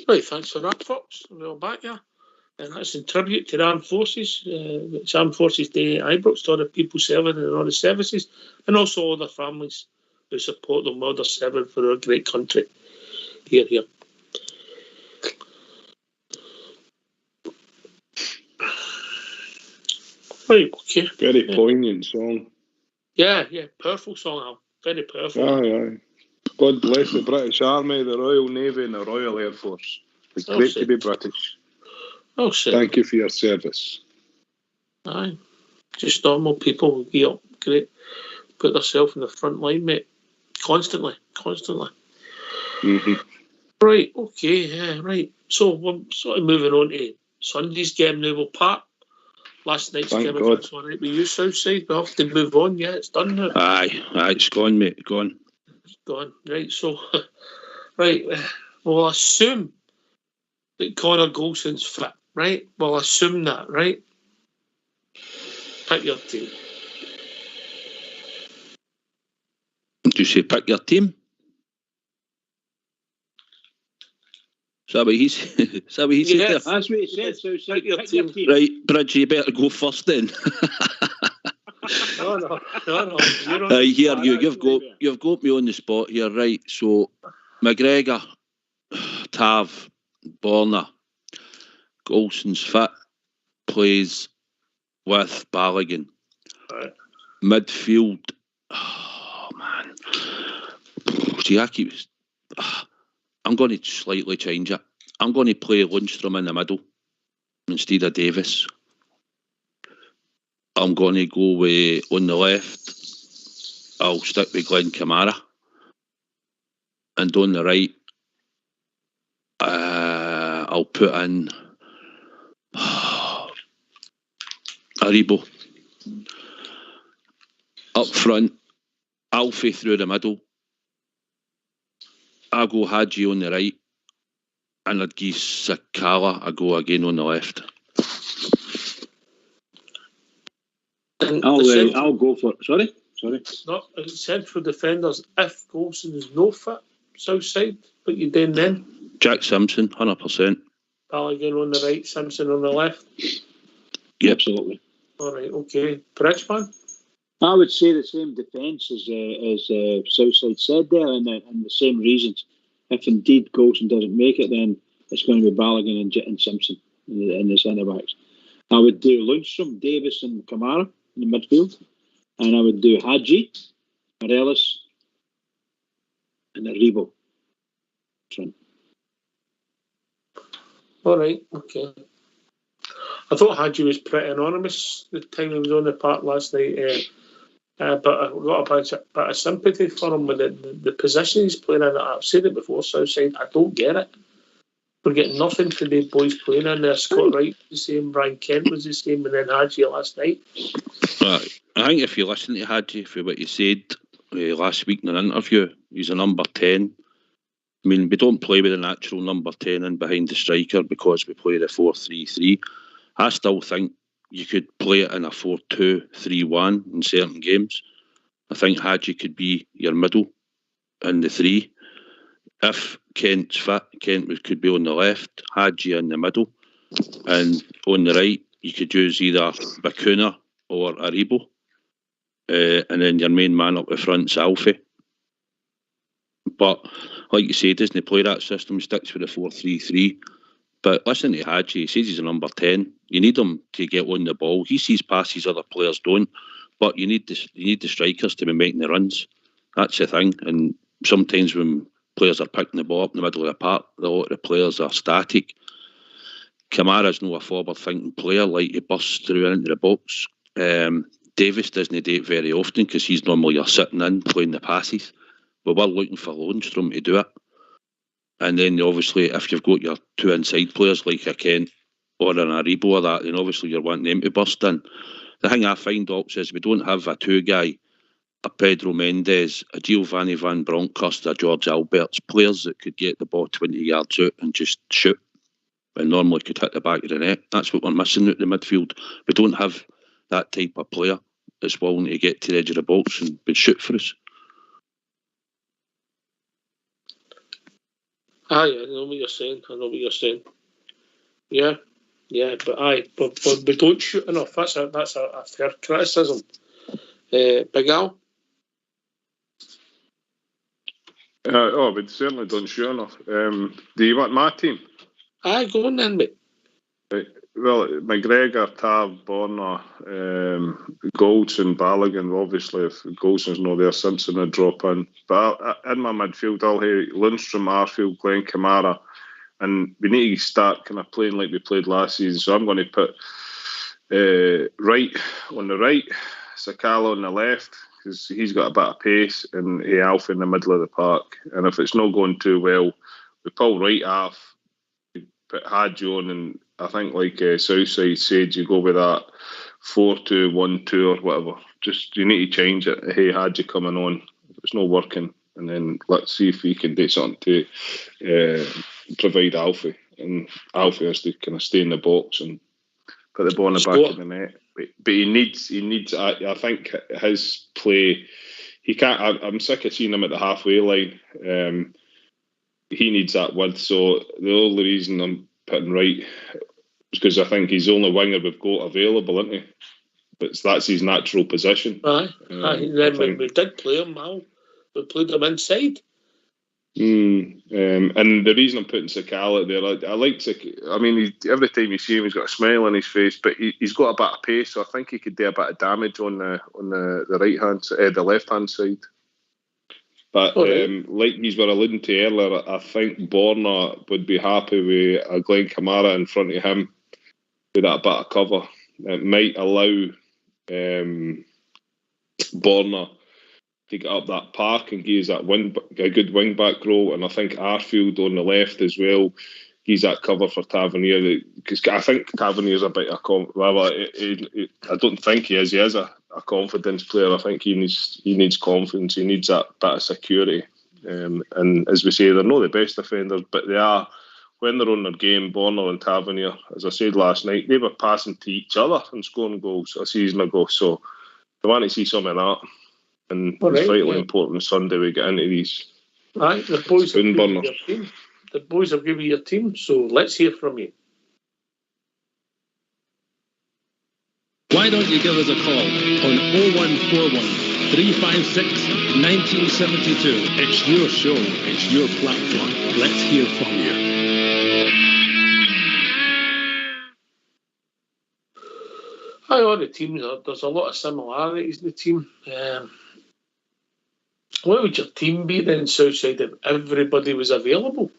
Right, thanks for that, folks. We're back here. And that's in tribute to the Armed Forces. It's Armed Forces Day at Ibrox, to all the people serving in all the services, and also all their families who support them while they're serving for our great country. Here, here. Right, okay. Very poignant song. Yeah, powerful song, Al. Very powerful. Aye. God bless the British Army, the Royal Navy and the Royal Air Force. It's great to be British. Oh, shit. Thank you for your service. Aye. Just normal people who get up, great, put themselves in the front line, mate. Constantly. Mm-hmm. Right, okay, yeah, right. So we're sort of moving on to Sunday's game now. We'll part last night's Thank game, God. if that's all right with you, Southside. We have to move on, yeah, it's done now. Aye, it's gone, mate, gone. It's gone, right, so, right, we'll assume that Connor Golson's fit, right? We'll assume that, right? Pick your team. Did you say pick your team? Is that what he said? Is that what he said there? That's what he said. So Pick your pick your team. team. Right, Bridge, you better go first then. No. You're on Here, the you've got me on the spot here, right? So McGregor, Tav, Borna, Golson's fit, plays with Balogun. Right. Midfield, oh man. See, I'm going to slightly change it. I'm going to play Lundstrom in the middle instead of Davis. I'm going to go with, on the left, I'll stick with Glenn Kamara. And on the right, I'll put in Aribo. Up front, Alfie through the middle. I go Hadji on the right. And I'd give Sakala a go again on the left. I'll go for... Sorry? Not central defenders. If Golson is no fit, south side, what you doing then? Jack Simpson, 100%. Balogun on the right, Simpson on the left. Yep. Absolutely. All right, okay. Bridgeman? I would say the same defence as Southside said there, and the same reasons. If indeed Golson doesn't make it, then it's going to be Balogun and Simpson in the centre backs. I would do Lundstrom, Davis, and Kamara in the midfield, and I would do Hadji, Morelos, and Aribo front. All right, okay. I thought Hadji was pretty anonymous the time he was on the park last night, but I got a bit of sympathy for him with the position he's playing in. I've said it before, Southside, I don't get it. We're getting nothing for the boys playing in there. Scott Wright was the same, Brian Kent was the same, and then Hadji last night. I think if you listen to Hadji for what he said last week in an interview, he's a number 10. I mean, we don't play with a natural number 10 in behind the striker because we play the 4-3-3. I still think you could play it in a 4-2-3-1 in certain games. I think Hadji could be your middle in the 3. If Kent's fit, Kent could be on the left, Hadji in the middle, and on the right you could use either Bakuna or Aribo, and then your main man up the front's Alfie. But like you say, doesn't he play that system? He sticks with the 4-3-3. But listen to Hadji, he says he's a number 10. You need him to get on the ball. He sees passes other players don't, but you need the strikers to be making the runs. That's the thing. And sometimes when players are picking the ball up in the middle of the park, a lot of the players are static. Kamara's not a forward-thinking player, like he busts through into the box. Davis doesn't do it very often because he's normally you're sitting in playing the passes. But we're looking for Lundstrom to do it. And then obviously if you've got your two inside players like a Kent or an Aribo or that, then obviously you're wanting them to burst in. The thing I find, Ox, is we don't have a two guy, a Pedro Mendes, a Giovanni Van Bronckhorst, a George Alberts, players that could get the ball 20 yards out and just shoot and normally could hit the back of the net. That's what we're missing at the midfield. We don't have that type of player that's willing to get to the edge of the box and shoot for us. I know what you're saying. Yeah, but we don't shoot enough. That's a fair criticism. Big Al? We certainly don't shoot enough. Do you want my team? Aye, go on then, mate. Right. Well, McGregor, Tav, Borna, Goldson, Balogun. Obviously, if Goldson's not there, Simpson would drop in. But in my midfield, I'll have Lundstrom, Arfield, Glenn Kamara. And we need to start kind of playing like we played last season. So I'm going to put Wright on the right, Sakala on the left, because he's got a bit of pace, and Alf in the middle of the park. And if it's not going too well, we pull Wright off, we put Hadji on, and I think like Southside said, you go with that 4-2-1-2 or whatever. Just you need to change it. Hey, Hadji coming on. It's not working. And then let's see if we can do something to provide Alfie. And Alfie has to kind of stay in the box and put the ball in the back of the net. But he needs. I think his play. He can't. I'm sick of seeing him at the halfway line. He needs that width. So the only reason I'm putting Wright is because I think he's the only winger we've got available, isn't he? But that's his natural position. Aye. Then when we did play him, Al, we played him inside. And the reason I'm putting Sakala out there, I like Sakala. I mean, every time you see him, he's got a smile on his face, but he's got a bit of pace, so I think he could do a bit of damage on the right hand, the left hand side. But like we were alluding to earlier, I think Borna would be happy with a Glenn Kamara in front of him with that bit of cover. It might allow Borna to get up that park and gives that a good wing back role, and I think Arfield on the left as well gives that cover for Tavernier, because I think Tavernier's a bit of I don't think he is. He is a confidence player. I think he needs confidence. He needs that bit of security. And as we say, they're not the best defenders, but they are. When they're on their game, Borna and Tavernier, as I said last night, they were passing to each other and scoring goals a season ago. So I want to see some of that. And it's vitally important Sunday we get into these. Right, the boys have given you your team. The boys have given you your team, so let's hear from you. Why don't you give us a call on 0141 356 1972. It's your show, it's your platform. Let's hear from you. Hi, all the teams, there's a lot of similarities in the team. What would your team be then, Southside, if everybody was available?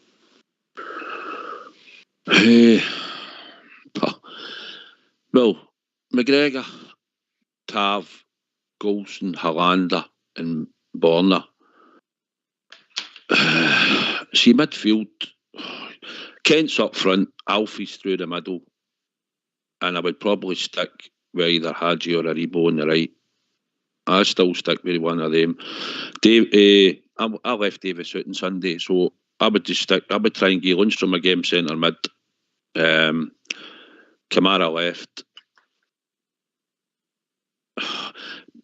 Well, McGregor, Tav, Golson, Hollander and Borna. See, midfield, Kent's up front, Alfie's through the middle, and I would probably stick with either Hadji or Aribo on the right. I still stick with one of them. I left Davis out on Sunday, so I would try and get Lundstrom again centre mid. Kamara left.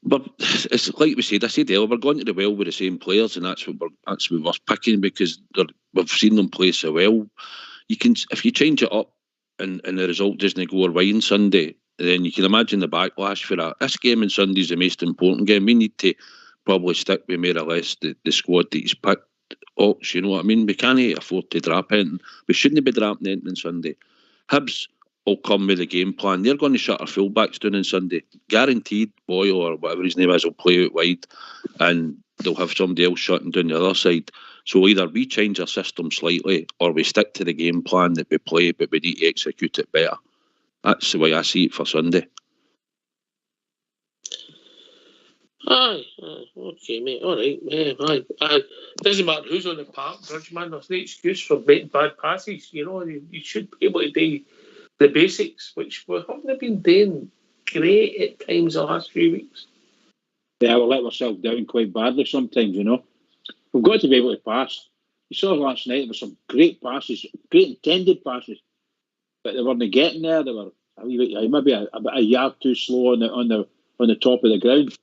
But it's like we said, earlier, we're going to the well with the same players, and that's what we're picking, because we've seen them play so well. You can, if you change it up and the result doesn't go our way on Sunday, then you can imagine the backlash for that. This game on Sunday is the most important game. We need to probably stick with more or less the squad that he's picked. You know what I mean? We can't afford to drop anything. We shouldn't be dropping anything on Sunday. Hibs will come with a game plan. They're going to shut our fullbacks down on Sunday. Guaranteed, Boyle or whatever his name is will play out wide, and they'll have somebody else shutting down the other side. So either we change our system slightly or we stick to the game plan that we play, but we need to execute it better. That's the way I see it for Sunday. Aye, okay, mate. All right, aye. Doesn't matter who's on the park, Bridgeman. There's no excuse for making bad passes. You know, you should be able to do the basics, which we haven't been doing great at times the last few weeks. Yeah, we let ourselves down quite badly sometimes, you know. We've got to be able to pass. You saw last night there were some great passes, great intended passes, but they weren't getting there. They were maybe a yard too slow on the top of the ground.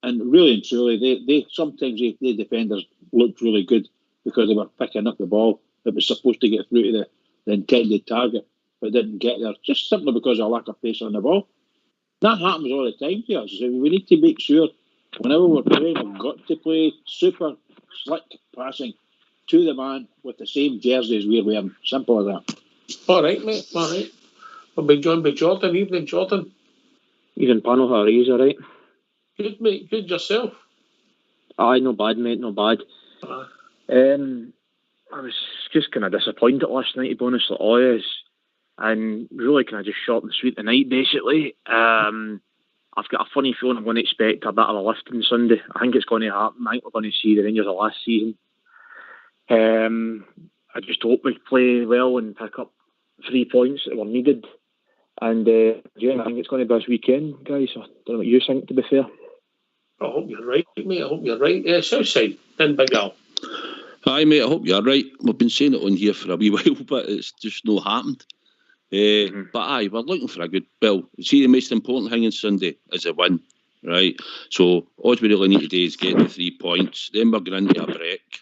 And really and truly, they sometimes the defenders looked really good because they were picking up the ball that was supposed to get through to the intended target, but didn't get there, just simply because of a lack of pace on the ball. That happens all the time to us. So we need to make sure whenever we're playing, we've got to play super slick passing to the man with the same jersey as we're wearing. Simple as that. All right, mate. All right. We'll be joined by Jordan. Evening, Jordan. Even panel, how are you? All right? Good, mate. Good yourself. Aye, no bad, mate. No bad. I was just kind of disappointed last night, to be honest with all is, and really kind of just short and sweet the night, basically. I've got a funny feeling I'm going to expect a bit of a lift on Sunday. I think it's going to happen. I think we're going to see the Rangers of last season. I just hope we play well and pick up 3 points that were needed. And I think it's going to be this weekend, guys. I don't know what you think, to be fair. I hope you're right, mate. I hope you're right. Yeah, Southside, then Big Al. Aye, mate, I hope you're right. We've been saying it on here for a wee while, but it's just not happened. But aye, we're looking for a good bill. See, the most important thing on Sunday is a win, right? So all we really need to do is get the 3 points. Then we're going into a break.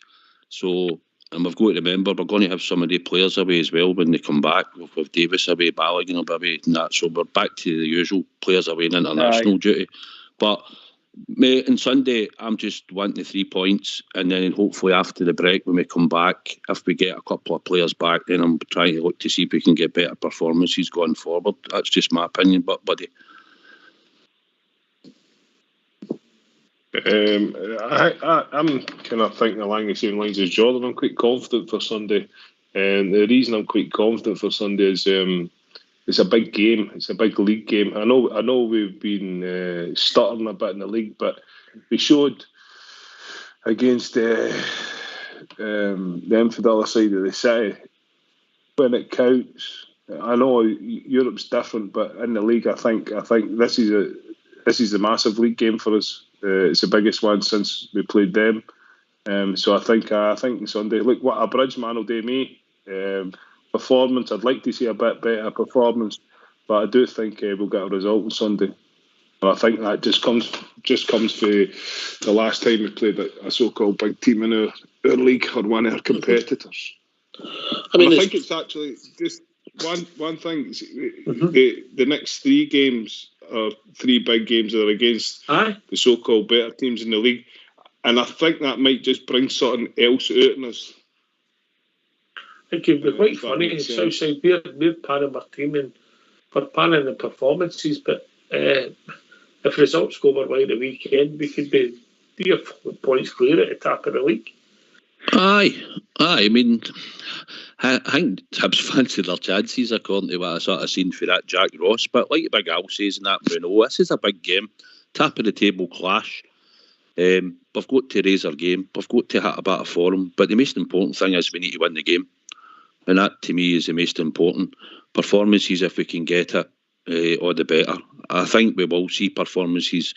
So, and we've got to remember, we're going to have some of the players away as well when they come back. With Davis away, Balogun will be away, and that. So we're back to the usual players away in international duty. But Mate, on Sunday, I'm just wanting the 3 points, and then hopefully after the break, when we come back, if we get a couple of players back, then I'm trying to look to see if we can get better performances going forward. That's just my opinion, but buddy. I'm kind of thinking along the same lines as Jordan. I'm quite confident for Sunday, and the reason I'm quite confident for Sunday is it's a big game. It's a big league game. I know we've been stuttering a bit in the league, but we showed against them for the other side of the city when it counts. I know Europe's different, but in the league, I think this is a massive league game for us. It's the biggest one since we played them. So I think Sunday. Look, what a bridge man will do me. Performance. I'd like to see a bit better performance, but I do think we'll get a result on Sunday. And I think that just comes for the last time we played a so-called big team in our league or one of our competitors. I think it's actually just one thing. The next 3 games are 3 big games that are against the so-called better teams in the league, and I think that might just bring something else out in us. It could be quite funny. Southside, we're panning our team and we're panning the performances, but if results go our way the weekend, we could be 3 or 4 points clear at the top of the league. Aye. I mean, I think Hibs fancy their chances according to what I sort of seen for that Jack Ross. But like Big Al says in that Bruno, this is a big game, top of the table clash. We've got to raise our game. We've got to hit a bit of form. But the most important thing is we need to win the game. And that, to me, is the most important. Performances, if we can get it, all the better. I think we will see performances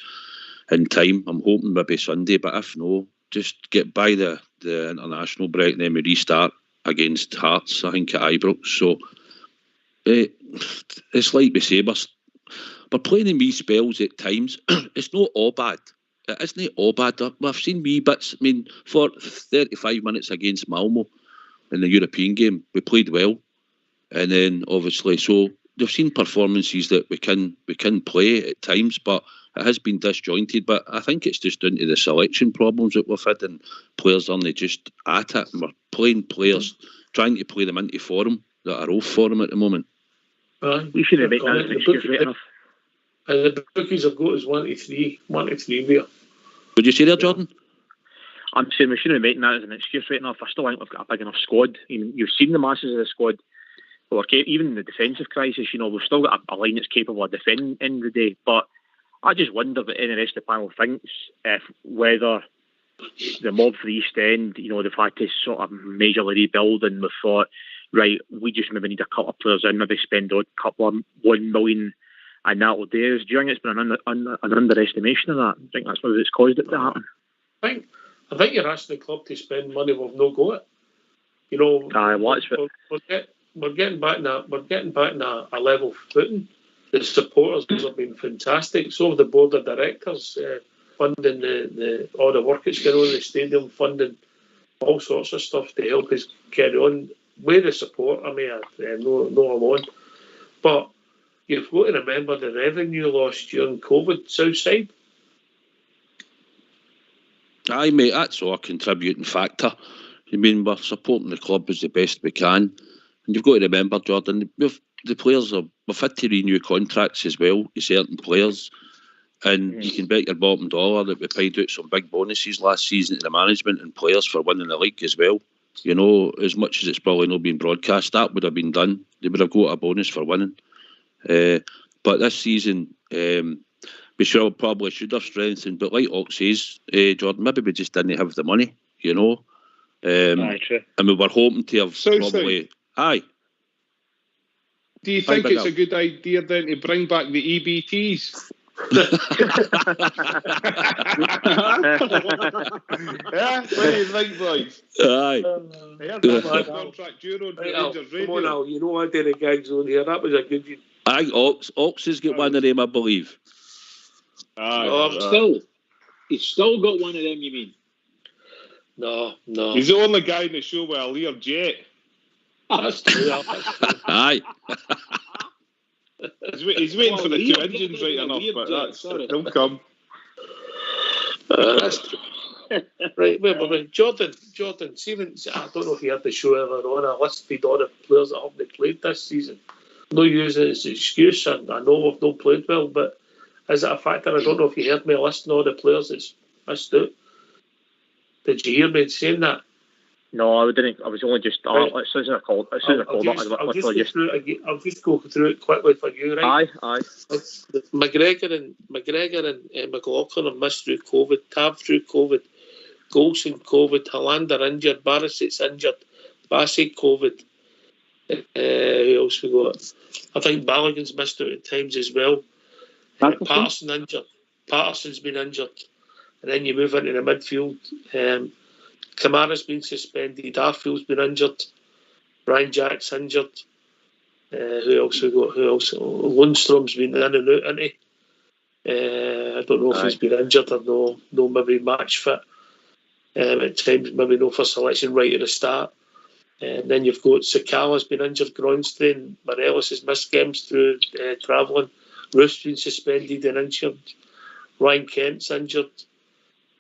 in time. I'm hoping maybe Sunday, but if no, just get by the international break and then we restart against Hearts, I think, at Ibrox. So, it's like we say, we're playing in wee spells at times. It's not all bad. It isn't all bad. We've seen wee bits. I mean, for 35 minutes against Malmo, in the European game, we played well, and then obviously, so they've seen performances that we can play at times, but it has been disjointed. But I think it's just down to the selection problems that we've had, and players aren't just at it. And we're playing players, trying to play them into form that are off form at the moment. We should have made that as an excuse right enough. And the bookies have got us 1 to 3 beer. Would you say there, Jordan? I'm saying we shouldn't have made that as an excuse right enough. I still think we've got a big enough squad. You've seen the masses of the squad. But even in the defensive crisis, we've still got a line that's capable of defending in the day. But I just wonder what any rest of the panel thinks if whether the mob for the East End, they've had to sort of majorly rebuild, and we've thought, right, we just maybe need a couple of players in, maybe spend a couple of 1 million, and that will do. Do you think it's been an underestimation of that? I think that's what it's caused it to happen. I think you're asking the club to spend money we've no got it. We're getting back in a level footing. The supporters have been fantastic. So have the board of directors, funding all the work that's going on in the stadium, funding all sorts of stuff to help us carry on with the support. I mean, no alone, but you've got to remember the revenue lost during COVID, Southside. Aye, mate, that's all a contributing factor. I mean, we're supporting the club as the best we can. And you've got to remember, Jordan, we've had to renew contracts as well with certain players. And you can bet your bottom dollar that we paid out some big bonuses last season to the management and players for winning the league as well. As much as it's probably not been broadcast, that would have been done. They would have got a bonus for winning. But this season, we probably should have strengthened, but like Ox says, Jordan, maybe we just didn't have the money, Aye, true. And we were hoping to have probably... Aye. Do you think it's a good idea then to bring back the EBTs? Yeah, what do you think, boys? Aye. Contract Gerrard for Rangers Radio. Come on now, I did a gag zone here. That was a good... Aye, Ox has got one of them, I believe. He's still got one of them, you mean? No. He's the only guy in the show with a Lear jet. That's true. Aye. He's waiting for the 2 engines right enough, but they'll come. That's true. Right, wait. Jordan, Stephen, I don't know if you had the show ever on. I listed all the players that haven't played this season. No use it as an excuse, and I know we've not played well, but is it a factor? I don't know if you heard me listing all the players that's missed out. Did you hear me saying that? No, I didn't. I was only just. As soon as I called, I'll just go through it quickly for you, right? Aye. McGregor and McLaughlin have missed through COVID. Tav through COVID. Golson COVID. Hollander injured. Barisic's injured. Bassett COVID. Who else we got? I think Balogun's missed out at times as well. Patterson injured. Patterson's been injured. And then you move into the midfield. Kamara's been suspended. Arfield's been injured. Ryan Jack's injured. Who else we got? Lundstrom's been in and out, isn't he? I don't know if he's been injured or no maybe match fit. At times, maybe no for selection right at the start. And then you've got Sakala's been injured, groin strain. Morelos has missed games through travelling. Roof's been suspended and injured. Ryan Kent's injured.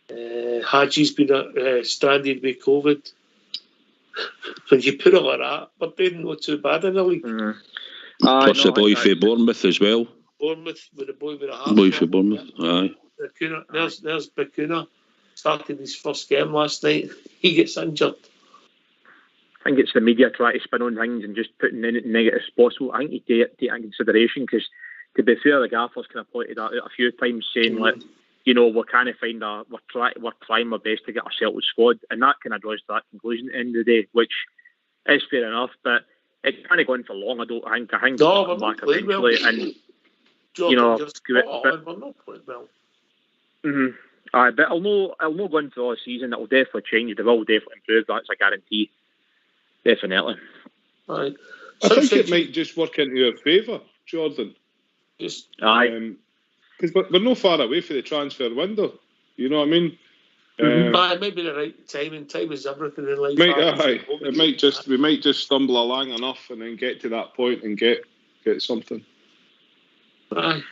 Haji's been stranded with COVID. When you put all of that, we're doing not too bad in the league. Plus the boy for Bournemouth as well. Bournemouth with the boy with a half. Boy for Bournemouth, aye. There's Bacuna. Started his first game last night. He gets injured. I think it's the media trying to spin on things and just putting in it negative as possible. I think you take it in consideration because, to be fair, the gaffers kind of pointed out a few times saying, like, you know, we're trying to find we're trying our best to get a settled squad, and that kind of draws to that conclusion at the end of the day, which is fair enough, but it's kind of gone for long. I think no, we're not playing well. And Jordan, you know, we're not playing well. Aye, but I'll know going through all the season. It will definitely change. They will definitely improve. That's a guarantee. Definitely. Aye. I think it might just work into your favour, Jordan. Aye. Because we're not far away from the transfer window. You know what I mean? It might be the right time, and time is everything in life. We might just stumble along enough and then get to that point and get something. Aye.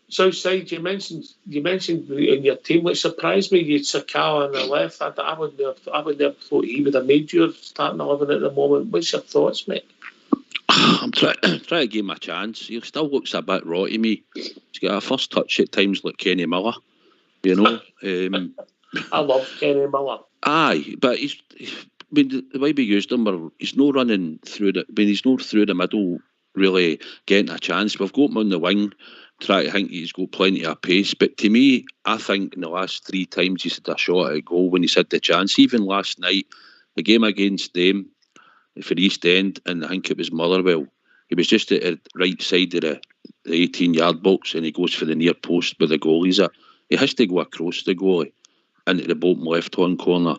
Southside, you mentioned in your team, which surprised me. You had Sakala on the left. I would have thought he would have made your starting 11 at the moment. What's your thoughts, mate? I'm trying to give him a chance. He still looks a bit raw to me. He's got a first touch at times like Kenny Miller, you know. I love Kenny Miller. Aye, but the way we used him, he's not running through he's not through the middle really getting a chance. We've got him on the wing. I think he's got plenty of pace, but to me, I think in the last 3 times he's had a shot at a goal when he's had the chance. Even last night, the game against them for East End, and I think it was Motherwell, he was just at the right side of the 18-yard box, and he goes for the near post with the goalie's at. He has to go across the goalie into the bottom left-hand corner.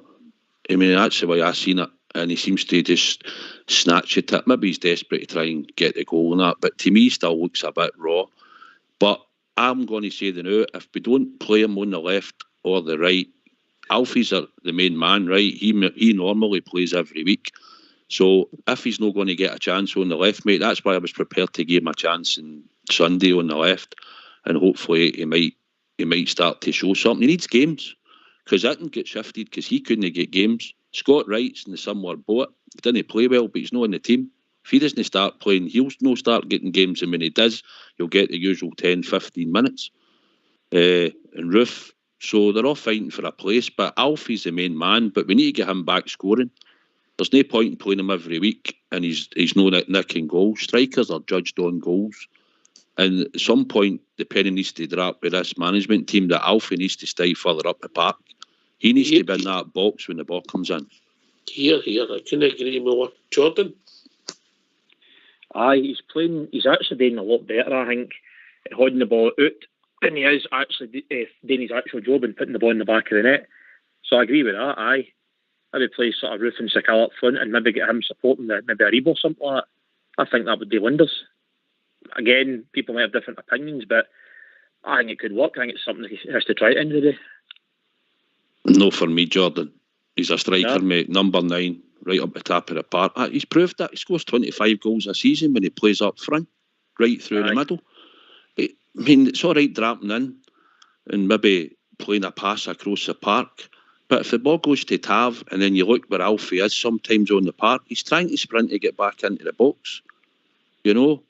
I mean, that's the way I seen it, and he seems to just snatch at it. Maybe he's desperate to try and get the goal and that, but to me, he still looks a bit raw. But I'm going to say now, if we don't play him on the left or the right, Alfie's the main man, right? He normally plays every week. So if he's not going to get a chance on the left, mate, that's why I was prepared to give him a chance on Sunday on the left, and hopefully he might start to show something. He needs games because that can get shifted because he couldn't get games. Scott Wright's in the similar boat. He didn't play well, but he's not in the team. If he doesn't start playing, he'll no start getting games, and when he does, he'll get the usual 10, 15 minutes. And Roof, so they're all fighting for a place, but Alfie's the main man, but we need to get him back scoring. There's no point in playing him every week, and he's no nicking goals. Strikers are judged on goals. And at some point, the penny needs to drop with this management team that Alfie needs to stay further up the park. He needs to be in that box when the ball comes in. Here, I couldn't agree more. Jordan? Aye, he's actually doing a lot better, I think, at holding the ball out than he is actually doing his actual job and putting the ball in the back of the net. So I agree with that, aye. Maybe play sort of Roof and Sakala up front and maybe get him supporting maybe a Rebo or something like that. I think that would do wonders. Again, people might have different opinions, but I think it could work. I think it's something he has to try at the end of the day. No, for me, Jordan. He's a striker, mate. Number 9, right up the top of the park. He's proved that. He scores 25 goals a season when he plays up front, right through the middle. I mean, it's all right dropping in and maybe playing a pass across the park. But if the ball goes to Tav and then you look where Alfie is sometimes on the park, he's trying to sprint to get back into the box. You know,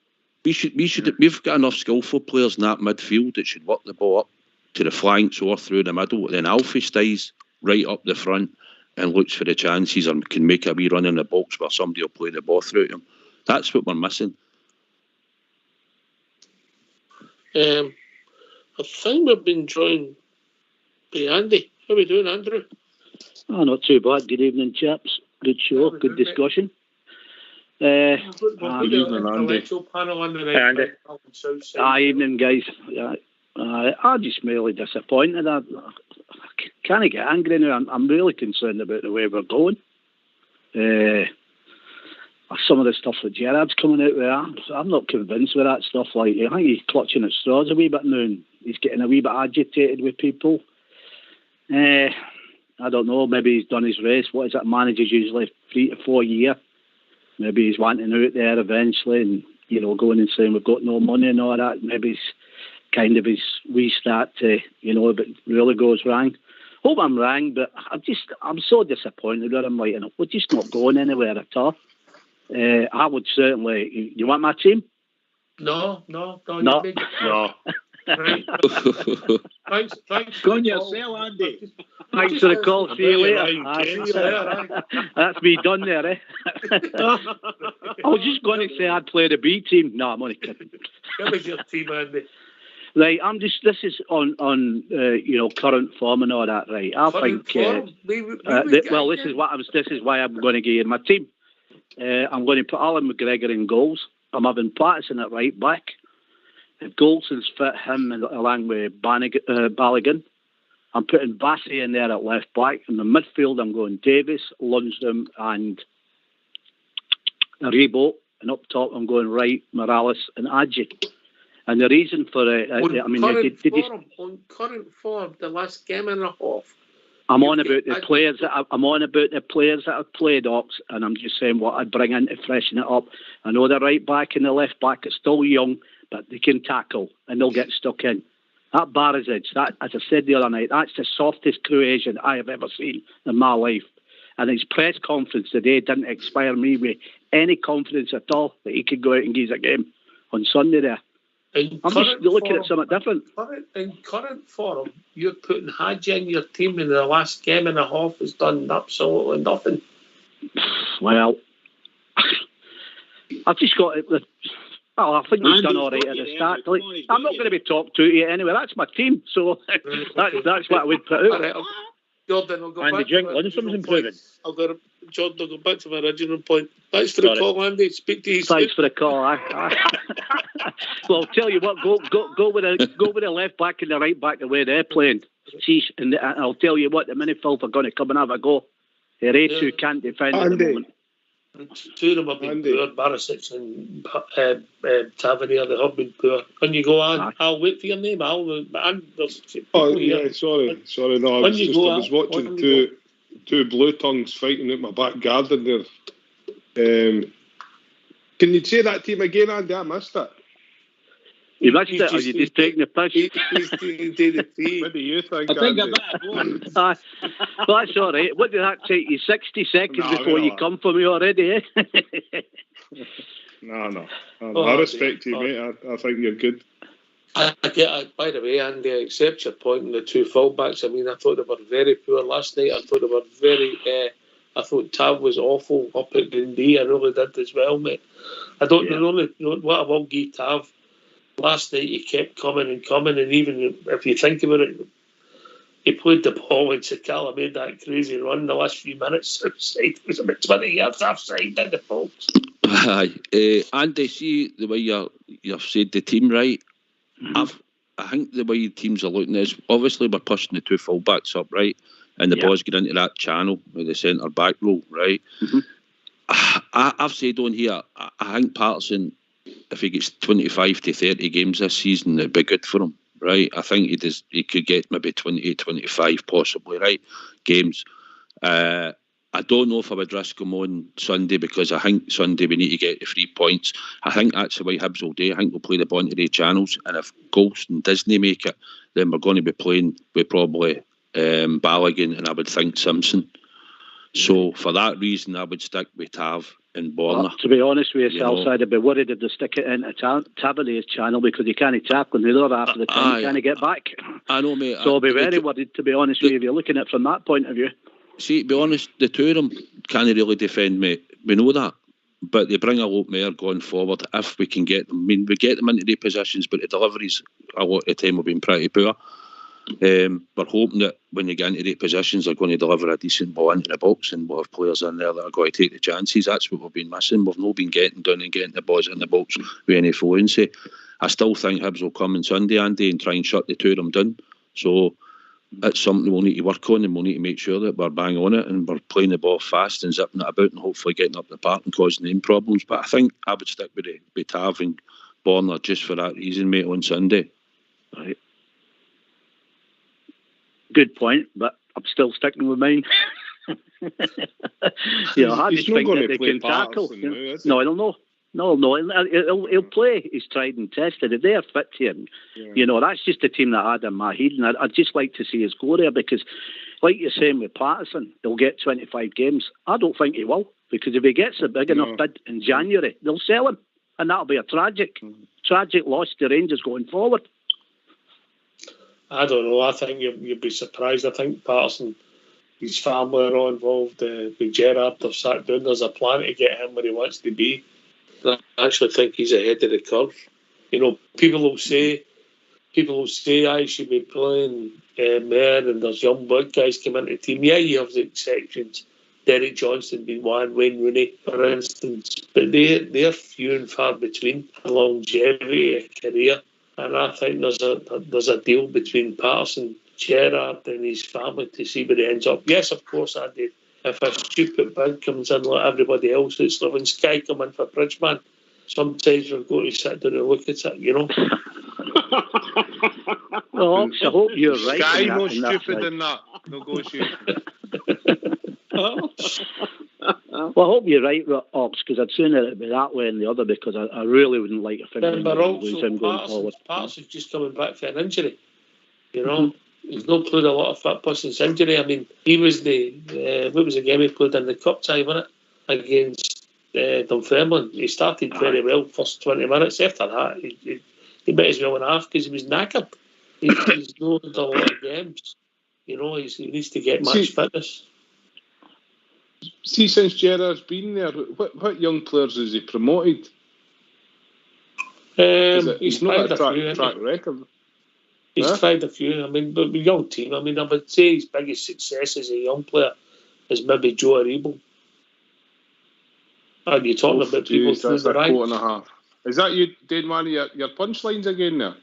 we've got enough skillful players in that midfield that should work the ball up to the flanks or through the middle. Then Alfie stays right up the front and looks for the chances and can make a wee run in the box where somebody will play the ball through to him. That's what we're missing. I think we've been joined by Andy. How are we doing, Andrew? Oh, not too bad. Good evening, chaps. Good show, good discussion. Evening, Andy. Evening, guys. I'm just merely disappointed. I can't get angry now. I'm really concerned about the way we're going. Some of the stuff that Gerrard's coming out with, I'm not convinced with that stuff. Like, I think he's clutching at straws a wee bit now, and he's getting a wee bit agitated with people. I don't know. Maybe he's done his race. What is it? Managers usually 3 to 4 years. Maybe he's wanting out there eventually, and going and saying we've got no money and all that. Maybe it's kind of his restart to if it really goes wrong. Hope I'm wrong, but I'm so disappointed with him. Like, we're just not going anywhere at all. I would certainly. You want my team? No. Right. Thanks. Go on yourself, Andy. Thanks for the call. See you later. That's me done there, eh? I was just going to say I'd play the B team. No, I'm only kidding. What was your team, Andy? Right, this is on current form and all that, right? I think. This is why I'm going to give you my team. I'm going to put Alan McGregor in goals. I'm having Patterson at right back. If Goldson's fit him along with Balogun, I'm putting Bassey in there at left back. In the midfield, I'm going Davis, Lundstrom, and Rebo. And up top, I'm going Wright, Morales, and Adji. And the reason for it, on current form, the last game and a half. I'm on about the players that have played Ox, and I'm just saying what I'd bring in to freshen it up. I know the right back and the left back are still young, but they can tackle and they'll get stuck in. That Barisic, that, as I said the other night, that's the softest Croatian I have ever seen in my life. And his press conference today didn't inspire me with any confidence at all that he could go out and give us a game on Sunday there. I'm just looking at something different. In current form, you're putting Hadji in your team in the last game and a half has done absolutely nothing. Well, I've just got it. I think he's done all right at the start. I'm not going to be talked to you anyway. That's my team, so that's what I would put out. Right, Jordan, I'll go Andy, back to Lundstrom's improving. Jordan, I'll go back to my original point. Thanks for the call, Andy. Speak to you soon. Thanks for the call. Well, I'll tell you what. Go with the left back and the right back the way they're playing. And I'll tell you what. The Minifilth are going to come and have a go. They two can't defend at the moment. Two of them have been poor, Barisic and Tavernier, they have been poor. Can you go on? I'll wait for your name, Al. Sorry, no, I was watching two blue tongues fighting out my back garden there. Can you say that team again, Andy? I missed it. You missed it, or you just taking the piss? Maybe you think, I think Andy. Well, that's all right. What did that take you? 60 seconds before you come for me already, eh? No. I respect you, mate. I think you're good. By the way, Andy, I accept your point on the two fullbacks. I mean, I thought they were very poor last night. I thought they were I thought Tav was awful up at Dundee. I really did as well, mate. I don't know what I will give Tav. Last night he kept coming, and even if you think about it, he played the ball when Sakala made that crazy run the last few minutes outside. It was about 20 yards offside, didn't it, folks? Andy, see the way you've said the team right. I think the way teams are looking is obviously we're pushing the two full-backs up, right? And the boys get into that channel with the centre-back role, right? Mm-hmm. I've said on here, I think Patterson, if he gets 25 to 30 games this season, it'd be good for him, right? I think he could get maybe 20, 25 possibly, right? Games. I I don't know if I would risk him on Sunday, because I think Sunday we need to get the 3 points. I think that's the way Hibs will do. I think we'll play the Bonteray channels, and if Ghost and Disney make it, then we're going to be playing with probably Balogun and I would think Simpson. So for that reason, I would stick with Tav and Borna. To be honest with yourself, I'd be worried if they stick it into Tavernier's channel, because you can't tackle the other half of the time. You can't get back. I know, mate. So I'll be very worried, to be honest with you, if you're looking at it from that point of view. See, to be honest, the two of them can't really defend me. We know that. But they bring a lot more going forward if we can get them. I mean, we get them into their positions, but the deliveries a lot of the time have been pretty poor. We're hoping that when they get into their positions, they're going to deliver a decent ball into the box, and we'll have players in there that are going to take the chances. That's what we've been missing. We've not been getting down and getting the balls in the box with any fluency. I still think Hibs will come on Sunday, Andy, and try and shut the two of them down. So it's something we'll need to work on, and we'll need to make sure that we're bang on it and we're playing the ball fast and zipping it about and hopefully getting up the park and causing them problems. But I think I would stick with Tav and Borna just for that reason, mate, on Sunday. Right. Good point, but I'm still sticking with mine. I just think that they can tackle. No, I don't know. No, he'll play. He's tried and tested. If they're fit to him, that's just the team that I had in my head, and I'd just like to see us go there, because, like you're saying with Patterson, he'll get 25 games. I don't think he will, because if he gets a big enough bid in January, they'll sell him, and that'll be a tragic loss to Rangers going forward. I don't know. I think you'd be surprised. I think Patterson, his family are all involved with Gerrard. They've sat down. There's a plan to get him where he wants to be. I actually think he's ahead of the curve. People will say I should be playing men, and there's young big guys come into the team. Yeah, you have the exceptions. Derek Johnson being one, Wayne Rooney, for instance. But they're few and far between longevity of career. And I think there's a deal between Patterson, Gerrard and his family to see where he ends up. Yes, of course, Andy. If a stupid bid comes in like everybody else, it's like when Sky come in for Bridgeman, sometimes we're going to sit down and look at it, Well, I hope you're right. Sky more stupid than that negotiation. Well, I hope you're right, Ox, because I'd sooner it be that way than the other, because I really wouldn't like to think about lose him going forward. Patterson's just coming back for an injury, He's not played a lot of football since injury. I mean, he was what was the game he played in the cup tie, wasn't it? Against Dunfermline. He started very well, first 20 minutes. After that, he might as well half because he was knackered. He's not done a lot of games. He needs to get match fitness. See, since Gerrard's been there, what young players has he promoted? He's not tried a track record. He's tried a few. I mean, but young team. I mean, I would say his biggest success as a young player is maybe Joe Aribo. Are you talking about people through the ranks? Quote and a half. Is that you doing one of your punchlines again there?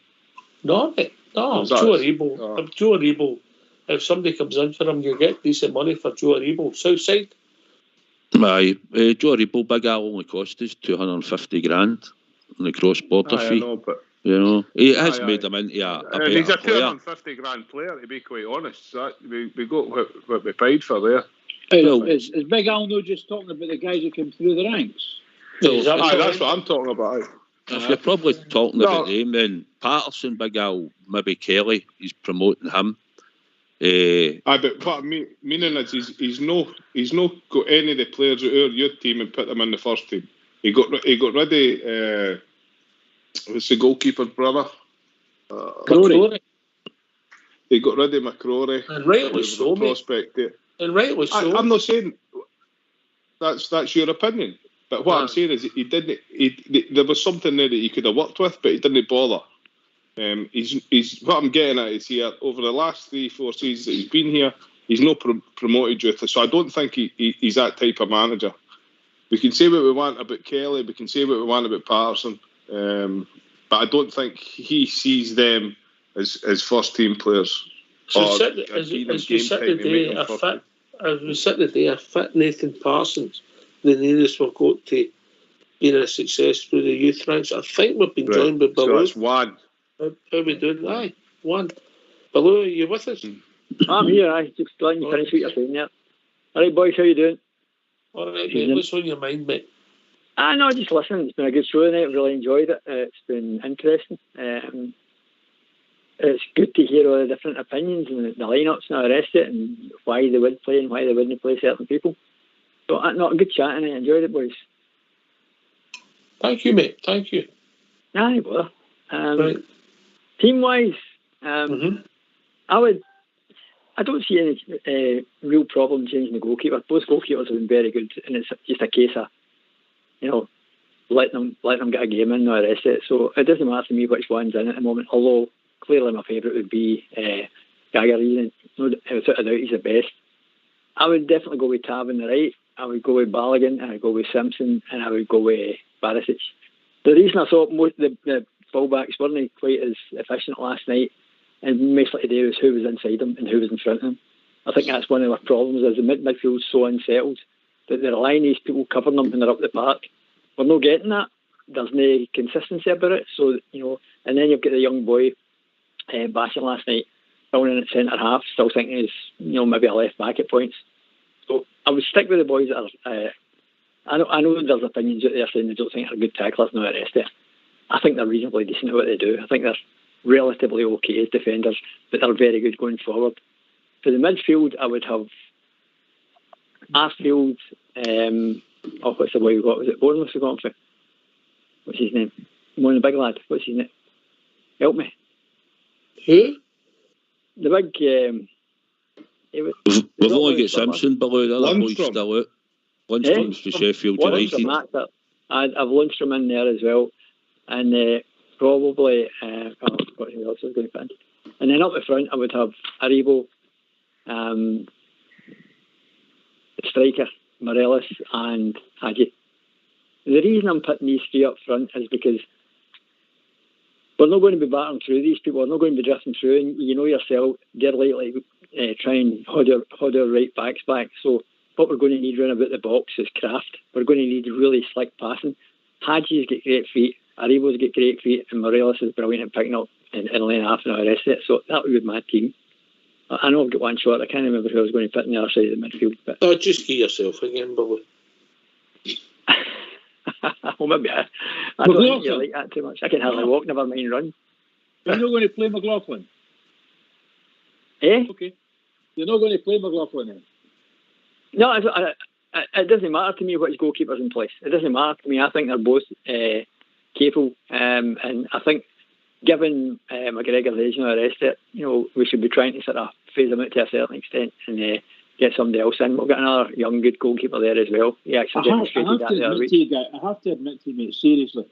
No, Joe Aribo. Joe Aribo. If somebody comes in for him, you get decent money for Joe Aribo. Southside. Aye, Joe Aribo, big Al only cost us 250 grand on the cross-border fee. I know, but he has made him into a better he's a player. 250 grand player, to be quite honest. So we got what we paid for there. Is Big Al no just talking about the guys who came through the ranks? That's what I'm talking about. If you're probably talking about them, then Patterson, Big Al, maybe Kelly, he's promoting him. But what I meaning is he's no got any of the players out of our youth team and put them in the first team. He got rid of what's the goalkeeper's brother? McCrory. He got rid of McCrory. And rightly so, prospect there. And rightly so. I'm not saying that's your opinion, but what I'm saying is he didn't. There was something there that he could have worked with, but he didn't bother. He's what I'm getting at is here over the last 3-4 seasons that he's been here, he's not promoted youth. So I don't think he's that type of manager. We can say what we want about Kelly, we can say what we want about Patterson, but I don't think he sees them as first team players. As we sit today, a fit Nathan Parsons, the nearest we've got to being a success through the youth ranks. I think we've been joined by Baloo. So that's one. How are we doing? Aye, one. Baloo, are you with us? I'm here, just trying to finish what you're saying, yeah. All right, boys, how you doing? All right, mate. What's on your mind, mate? No, just listening. It's been a good show tonight. I've really enjoyed it. It's been interesting. It's good to hear all the different opinions and the lineups and all the rest of it, and why they would play and why they wouldn't play certain people. So, not a good chat, and I enjoyed it, boys. Thank you, mate. Thank you. Aye, bother. Right. Team-wise, I don't see any real problem changing the goalkeeper. Both goalkeepers have been very good, and it's just a case of, letting them get a game in and all the rest of it. So it doesn't matter to me which one's in at the moment, although clearly my favourite would be Gerrard. Without a doubt, he's the best. I would definitely go with Tav on the right. I would go with Balogun, and I'd go with Simpson, and I would go with Barisic. The reason I thought most of the fullbacks weren't quite as efficient last night, and mostly today, was who was inside them and who was in front of them. I think that's one of our problems, is the midfield's so unsettled that they're relying on these people covering them when they're up the park. We're not getting that. There's no consistency about it. So, and then you've got the young boy, Basham last night, filling in at centre half, still thinking he's, maybe a left back at points. So I would stick with the boys that are, I know there's opinions out there saying they don't think they're good tacklers and all the rest of it. I think they're reasonably decent at what they do. I think they're relatively okay as defenders, but they're very good going forward. For the midfield, I would have Arfield, what's the boy we got? Was it Bournemouth we got for? What's his name? One of the big lad. What's his name? Help me. Who? The big. We've only got Simpson below. The other boy's still out. Lundstrom's for Sheffield United. I've Lundstrom in there as well, and probably what else I was going to put in. And then up the front, I would have Aribo, striker Morelos, and Hadji. The reason I'm putting these three up front is because we're not going to be battering through these people. We're not going to be drifting through, and you know yourself, they're likely try and hold our right backs back. So what we're going to need round about the box is craft. We're going to need really slick passing. Hadji's got great feet, Aribo's got great feet, and Morelos is brilliant at picking up and laying half and all the rest of it. So that would be my team. I know I've got one shot. I can't remember who I was going to put on the other side of the midfield. But just get yourself again, Billy. Well, maybe I don't think you like that too much. I can hardly walk, never mind run. You're not going to play McLaughlin? Eh? Okay. You're not going to play McLaughlin then? No, it doesn't matter to me which goalkeeper's in place. It doesn't matter to me. I think they're both capable. And I think, given McGregor's age and all the rest of it, we should be trying to sort of phase them out to a certain extent and get somebody else in. We've got another young, good goalkeeper there as well. He actually demonstrated that the other week. I have to admit to you, mate, seriously,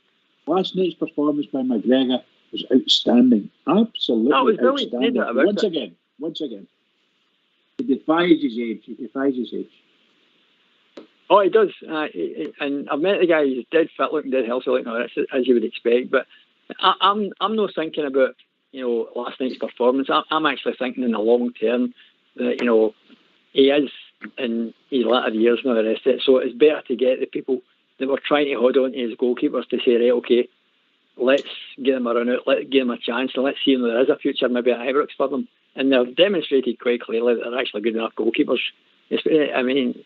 last night's performance by McGregor was outstanding. Absolutely outstanding. Once again. He defies his age. Oh, he does. And I've met the guy, he's dead fit looking, dead healthy looking, as you would expect. But I'm not thinking about, last night's performance. I'm actually thinking in the long term that, he is in his latter years and all the rest of it. So it's better to get the people that were trying to hold on to his goalkeepers to say, right, okay, let's get them a run out, let's give them a chance, and let's see if there is a future maybe at Ibrox for them. And they've demonstrated quite clearly that they're actually good enough goalkeepers. I mean,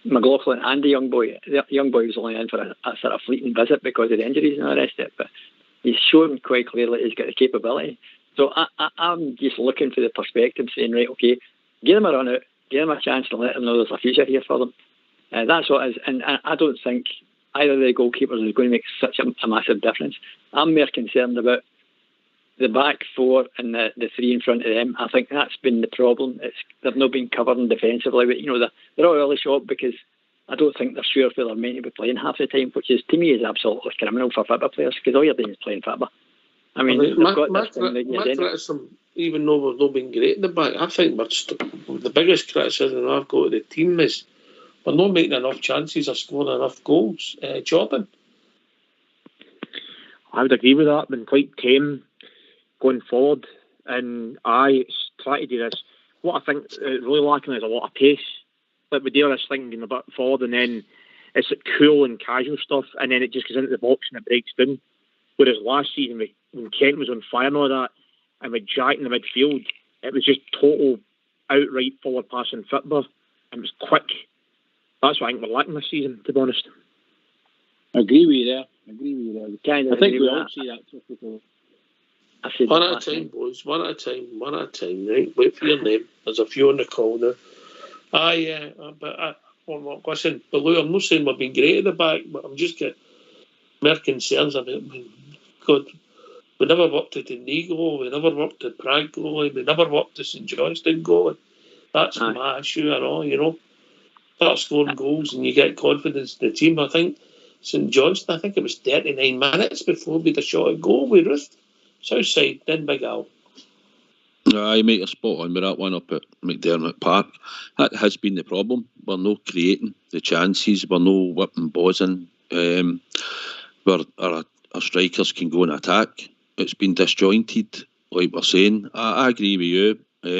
McLaughlin and the young boy. The young boy was only in for a sort of fleeting visit because of the injuries and all the rest of it, but he's shown quite clearly he's got the capability. So I'm just looking for the perspective, saying, right, okay, get them a run out, give them a chance to let them know there's a future here for them. That's what it is. And I don't think either of the goalkeepers is going to make such a massive difference. I'm more concerned about the back four and the three in front of them. I think that's been the problem. They've not been covering defensively, but they're all early shot because I don't think they're sure if they're meant to be playing half the time, which is, to me, is absolutely criminal for football players, because all you're doing is playing football. I mean, they've got this thing that my criticism, even though we've not been great in the back, I think the biggest criticism I've got of the team is we're not making enough chances or scoring enough goals. Jordan? I would agree with that. Been quite tame going forward, and I try to do this. What I think is really lacking is a lot of pace. Like we do this thing in a bit forward, and then it's like cool and casual stuff, and then it just goes into the box and it breaks down. Whereas last season, when Kent was on fire and all that, and with Jack in the midfield, it was just total outright forward passing football. it was quick. That's what I think we're lacking this season, to be honest. I agree with you there. I think we all see that. One at a time, boys. One at a time. Right, wait for your name. There's a few on the call now. Listen, Lou, I'm not saying we've been great at the back, but I'm just getting more concerns about. God, we never worked at the knee goal. We never worked at Prague goal. We never worked at St Johnstone goal. That's my issue at all. Start scoring goals and you get confidence in the team. I think St Johnstone, I think it was 39 minutes before we had a shot at goal with Ruth. Southside, then Big Al. Aye, mate, you're spot on with that one up at McDermott Park. That has been the problem. We're not creating the chances. We're not whipping balls in. Where our strikers can go and attack. It's been disjointed, like we're saying. I agree with you.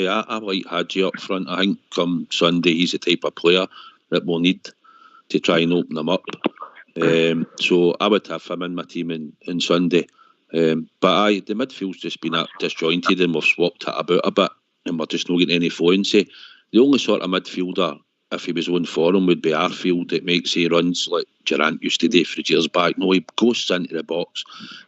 I like Hadji up front. I think come Sunday he's the type of player that we'll need to try and open them up. So I would have him in my team in Sunday. But the midfield's just been disjointed and we've swapped it about a bit and we're just not getting any fluency. The only sort of midfielder, if he was on form, would be Arfield. That makes he runs like Gerrard used to do for years back. No, he goes into the box,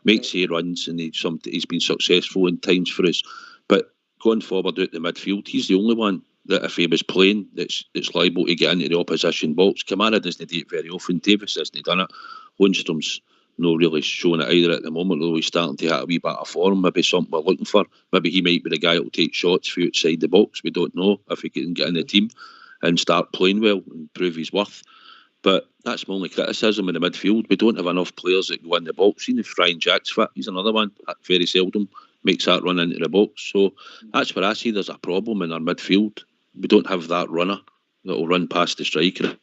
makes he runs, and he's been successful in times for us. But going forward out the midfield, he's the only one that if he was playing that's liable to get into the opposition box. Kamara doesn't do it very often. Davis hasn't done it. Lundstrom's not really showing it either at the moment, although he's starting to hit a wee bit of form. Maybe something we're looking for. Maybe he might be the guy that will take shots from outside the box. We don't know if he can get in the team and start playing well and prove his worth. But that's my only criticism in the midfield. We don't have enough players that go in the box. Even if Ryan Jack's fit, he's another one that very seldom makes that run into the box. So that's where I see there's a problem in our midfield. We don't have that runner that will run past the striker.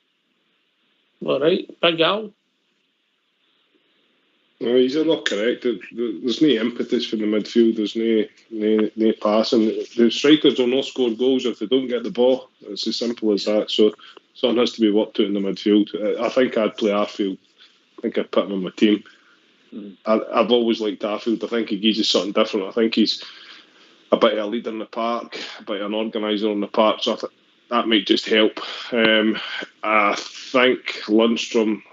All right, Big Al. No, he's not correct. There's no impetus for the midfield. There's no passing. The strikers will not score goals if they don't get the ball. It's as simple as that. So something has to be worked out in the midfield. I think I'd play Arfield. I think I'd put him on my team. I've always liked Arfield. I think he gives us something different. I think he's a bit of a leader in the park, a bit of an organiser in the park. So that might just help. I think Lundstrom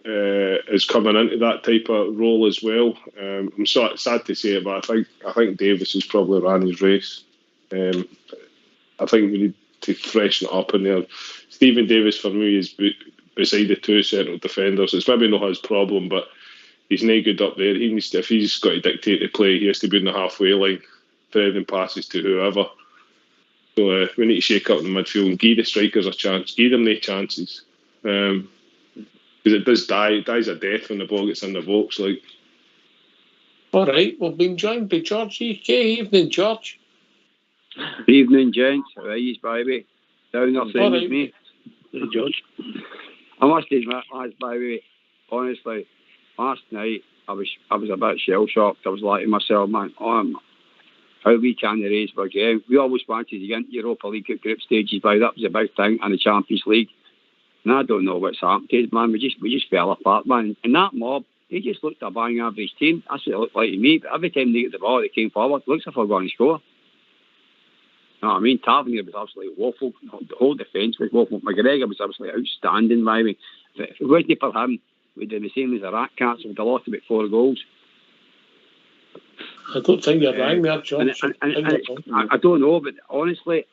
is coming into that type of role as well. I'm so sad to say it, but I think Davis has probably ran his race. I think we need to freshen it up in there. Stephen Davis for me is beside the two central defenders. It's maybe not his problem, but he's no good up there. He needs to, if he's got to dictate the play, he has to be in the halfway line, threading passes to whoever. So we need to shake up the midfield and give the strikers a chance. Give them their chances. Because it does dies a death when the ball gets in the box. All right, we've been joined by George EK. Evening, George. Evening, gents. How are you, baby? Down there same with me. Hey, George. I must admit, lads, by the way, honestly, last night I was a bit shell shocked. I was like to myself, man, how we can raise for a game. We always wanted to get into Europa League at group stages, but that was a big thing, and the Champions League. And I don't know what's happened to us, man. We just fell apart, man. And that mob, they just looked a bang average team. That's what it looked like to me. But every time they get the ball, they came forward. It looks like they're going to score. You know what I mean? Tavernier was absolutely woeful. The whole defence was woeful. McGregor was absolutely outstanding, by me. If it wasn't for him, we'd do the same as the Rat Cats. We'd have lost about 4 goals. I don't think you're wrong there, George. I don't know, but honestly,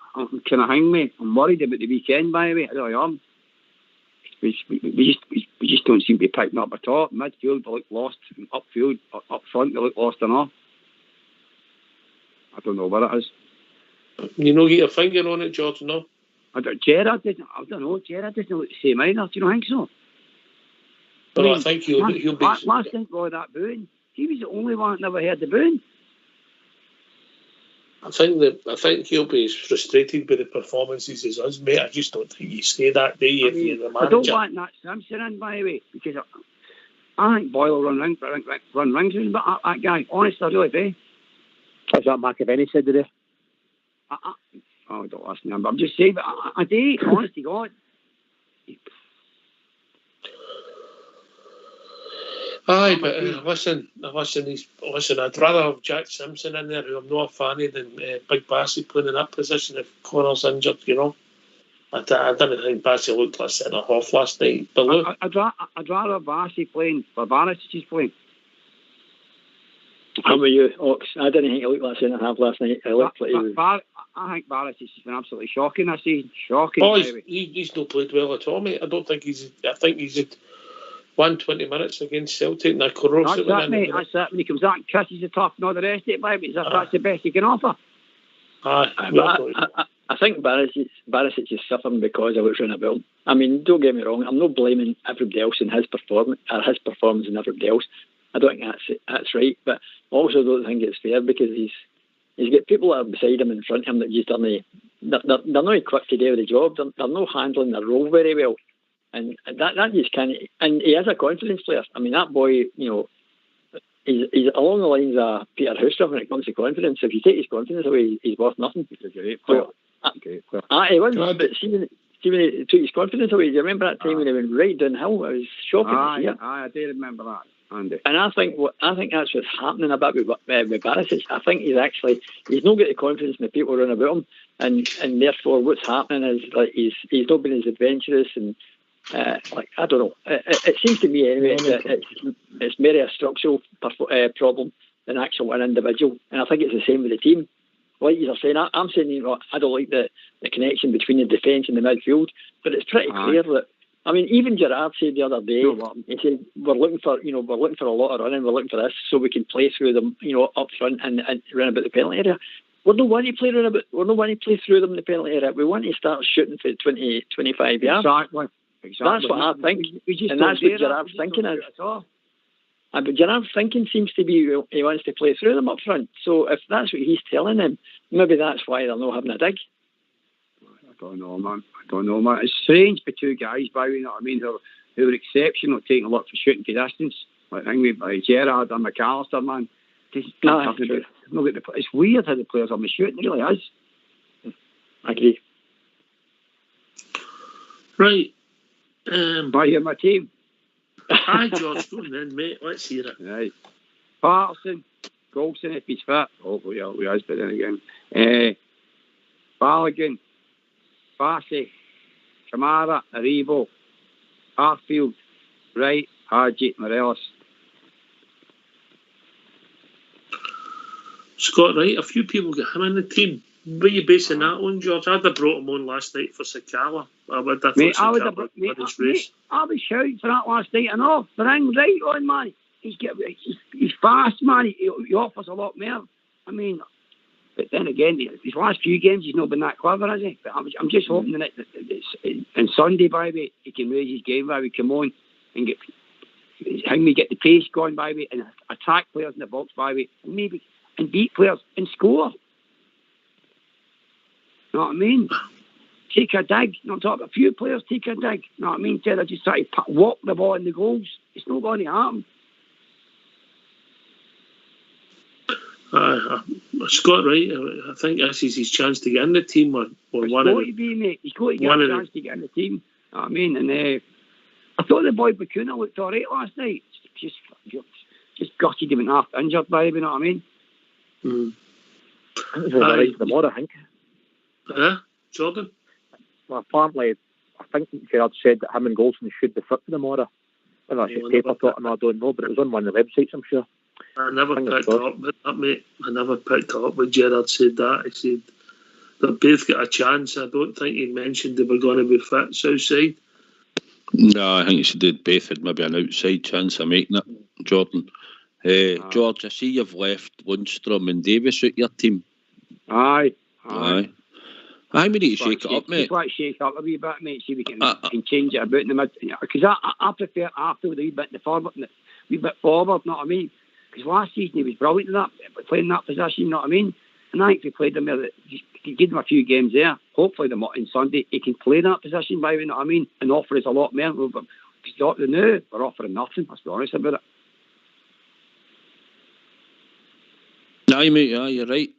can I hang me? I'm worried about the weekend, by the way. I really am. We just don't seem to be picking up at all. Midfield, they look lost. Upfield, up front, they look lost enough. I don't know what it is. You know, get your finger on it, George, no? Gerrard doesn't, I don't know, Gerrard doesn't look the same either. Do you not think so? Well, I think he'll be... Last night, all that booing, he was the only one that never heard the booing. I think he'll be as frustrated with the performances as us, mate. I just don't think you stay that day if you're the manager. I don't want that Simpson in, by the way, because I think Boyle run rings with him, but that guy, honestly, I really do. That's what McAvenny said today. I don't listen to him, but I'm just saying, but I do, honest to God. Aye, but listen, I'd rather have Jack Simpson in there, who I'm not a fan of, than Big Bassey playing in that position if Connor's injured, you know. I didn't think Bassey looked like centre half last night. But look, I'd rather Bassey playing for Barisic playing. How about you, Ox? I didn't think he looked like centre half last night. I looked like he was... I think Barisic has been absolutely shocking this season. Shocking. Oh, he's not played well at all, mate. I think he's had 120 minutes against Celtic and a corrosive. That's it, mate. That's it. When he comes out and kisses the top and all the rest of it, baby, that's the best he can offer. I think Barisic is suffering because of what's run about. I mean, don't get me wrong. I'm not blaming everybody else in his performance and everybody else. I don't think that's right, but I also don't think it's fair because he's got people that are beside him in front of him that just they're not equipped to do the job. They're not handling their role very well, and that just can't. And he is a confidence player. I mean, that boy, he's along the lines of Peter Houston when it comes to confidence. If you take his confidence away, he's worth nothing. He's a great player. He was, but see when he took his confidence away, do you remember that time when he went right downhill? It was shocking to see it. I do remember that, Andy. And I think that's what's happening a bit with Barisic. I think he's not got the confidence in the people around about him, and therefore what's happening is like he's not been as adventurous and I don't know. It seems to me anyway that it's more a structural problem than actual an individual, and I think it's the same with the team. Like you're saying, I'm saying I don't like the connection between the defence and the midfield, but it's pretty clear that. I mean, even Gerrard said the other day, he said we're looking for a lot of running, we're looking for this so we can play through them, up front and run about the penalty area. We don't want to play through them in the penalty area. We want to start shooting for 20, 25 yards. Exactly. That's what I think, and that's what Gerrard's thinking is. But Gerrard's thinking seems to be he wants to play through them up front. So if that's what he's telling them, maybe that's why they're not having a dig. I don't know, man. It's strange for two guys, Bowie, you know what I mean, who are exceptional, taking a lot for shooting for distance. Like Gerrard and McAllister, man. It's weird how the players are shooting, it really is. I agree. Right. I hear my team. Hi, George, go on then, mate. Let's hear it. Right. Patterson, Golson if he's fit. Hopefully he is, but then again. Balogun, Bassey, Kamara, Aribo, Arfield, Wright, Hadji, Morelos. Scott Wright, a few people get him in the team. Were you basing that on, George? I'd have brought him on last night for Sakala. I was shouting for that last night. I know, bring Wright on, man. He's fast, man. He offers a lot more. I mean, but then again, his last few games, he's not been that clever, has he? But I'm just hoping that on Sunday, baby, he can raise his game, baby, come on and get the pace going, baby, and attack players in the box, baby, and beat players and score. You know what I mean? Take a dig. I'm talking a few players take a dig. You know what I mean? Instead of just trying to walk the ball in the goals. It's not going to happen. Scott Wright, I think this is his chance to get in the team. He's got to get a chance to get in the team. You know what I mean? And I thought the boy Bakuna looked all right last night. Just gutted him half injured, baby. You know what I mean? I think. Jordan? Well, apparently, I think Gerrard said that him and Golson should be fit for the Mora. Whether that's just paper talk, I don't know, but it was on one of the websites, I'm sure. I never picked up with that, mate. I never picked up when Gerrard said that. He said they both got a chance. I don't think he mentioned they were going to be fit Southside. No, I think he said they both had maybe an outside chance of making it, Jordan. George, I see you've left Lundstrom and Davis out your team. Aye. I we need to shake it up, mate. Just like shake up a wee bit, mate. See if we can change it about in the mid. Because I prefer after with a wee bit in the forward, a wee bit forward. Know what I mean? Because last season he was brilliant in that, playing that position. Know what I mean? And I think if we played him there, give him a few games there. Hopefully, on Sunday he can play that position. By you know what I mean, and offer us a lot more. Because now we're offering nothing. Let's be honest about it. Aye, mate. Yeah, you're right.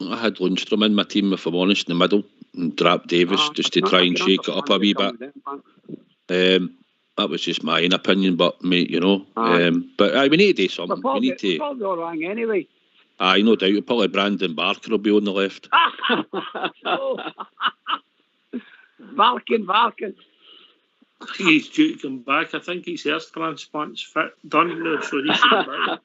I had Lundstrom in my team, if I'm honest, in the middle, and dropped Davis just to try and shake it up a wee bit. That was just my own opinion, but mate, but we need to do something. We need to. We're all wrong anyway. Aye, no doubt. Probably Brandon Barker will be on the left. Varkin. He's due to come back. I think his hair transplant's done now, so he should be back.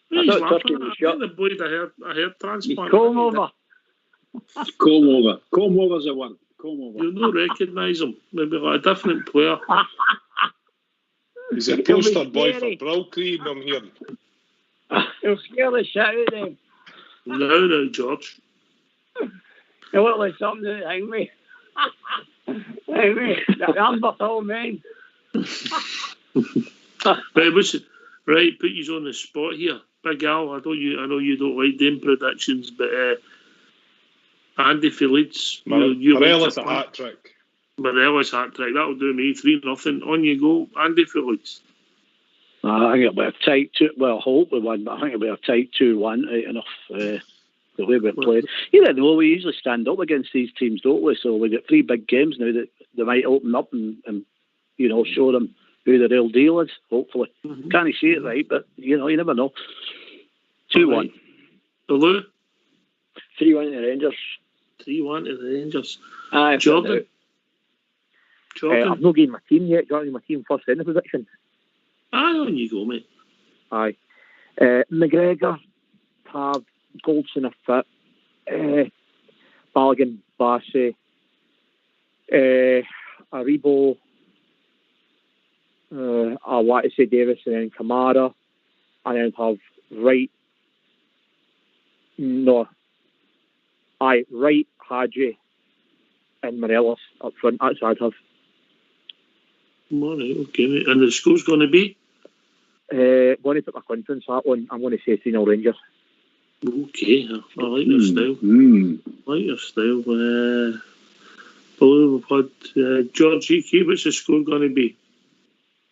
He's laughing. I think the boy had a hair transplant. Comb over. Comb over's the one. Comb over. You'll not recognise him. Maybe like a different player. He's a poster boy for Brill Cream, I'm hearing. He'll scare the shit out of them. No, George. You look like something that hang me. I'm the whole man. Right, put you on the spot here. Big Al, I know you don't like them predictions, but Andy for Leeds. Morelos a hat-trick. Morelos hat-trick. That'll do me 3-0. On you go, Andy for Leeds. I think it'll be a tight 2. Well, I hope we won, but I think it'll be a tight 2-1. Right enough. The way we're playing. We usually stand up against these teams, don't we? So we get 3 big games now that they might open up and show them who the real deal is, hopefully. Can't see it right, but, you never know. 2-1. Hello? 3-1 to the Rangers. 3-1 to the Rangers. Jordan? I've not given my team yet. Got my team first in the prediction. On you go, mate. Aye. McGregor, Tab, Goldson a fit, Balogun, Bassey, Aribo, I want to say Davis and then Kamara, and then have Wright, Hadji, and Morelos up front. That's what I'd have. All right, okay, mate. And the score's going to be? Going to put my confidence hat on. I'm going to say 3-0 Rangers. Okay, I like your style. I like your style. Below we've had George EK. What's the score going to be?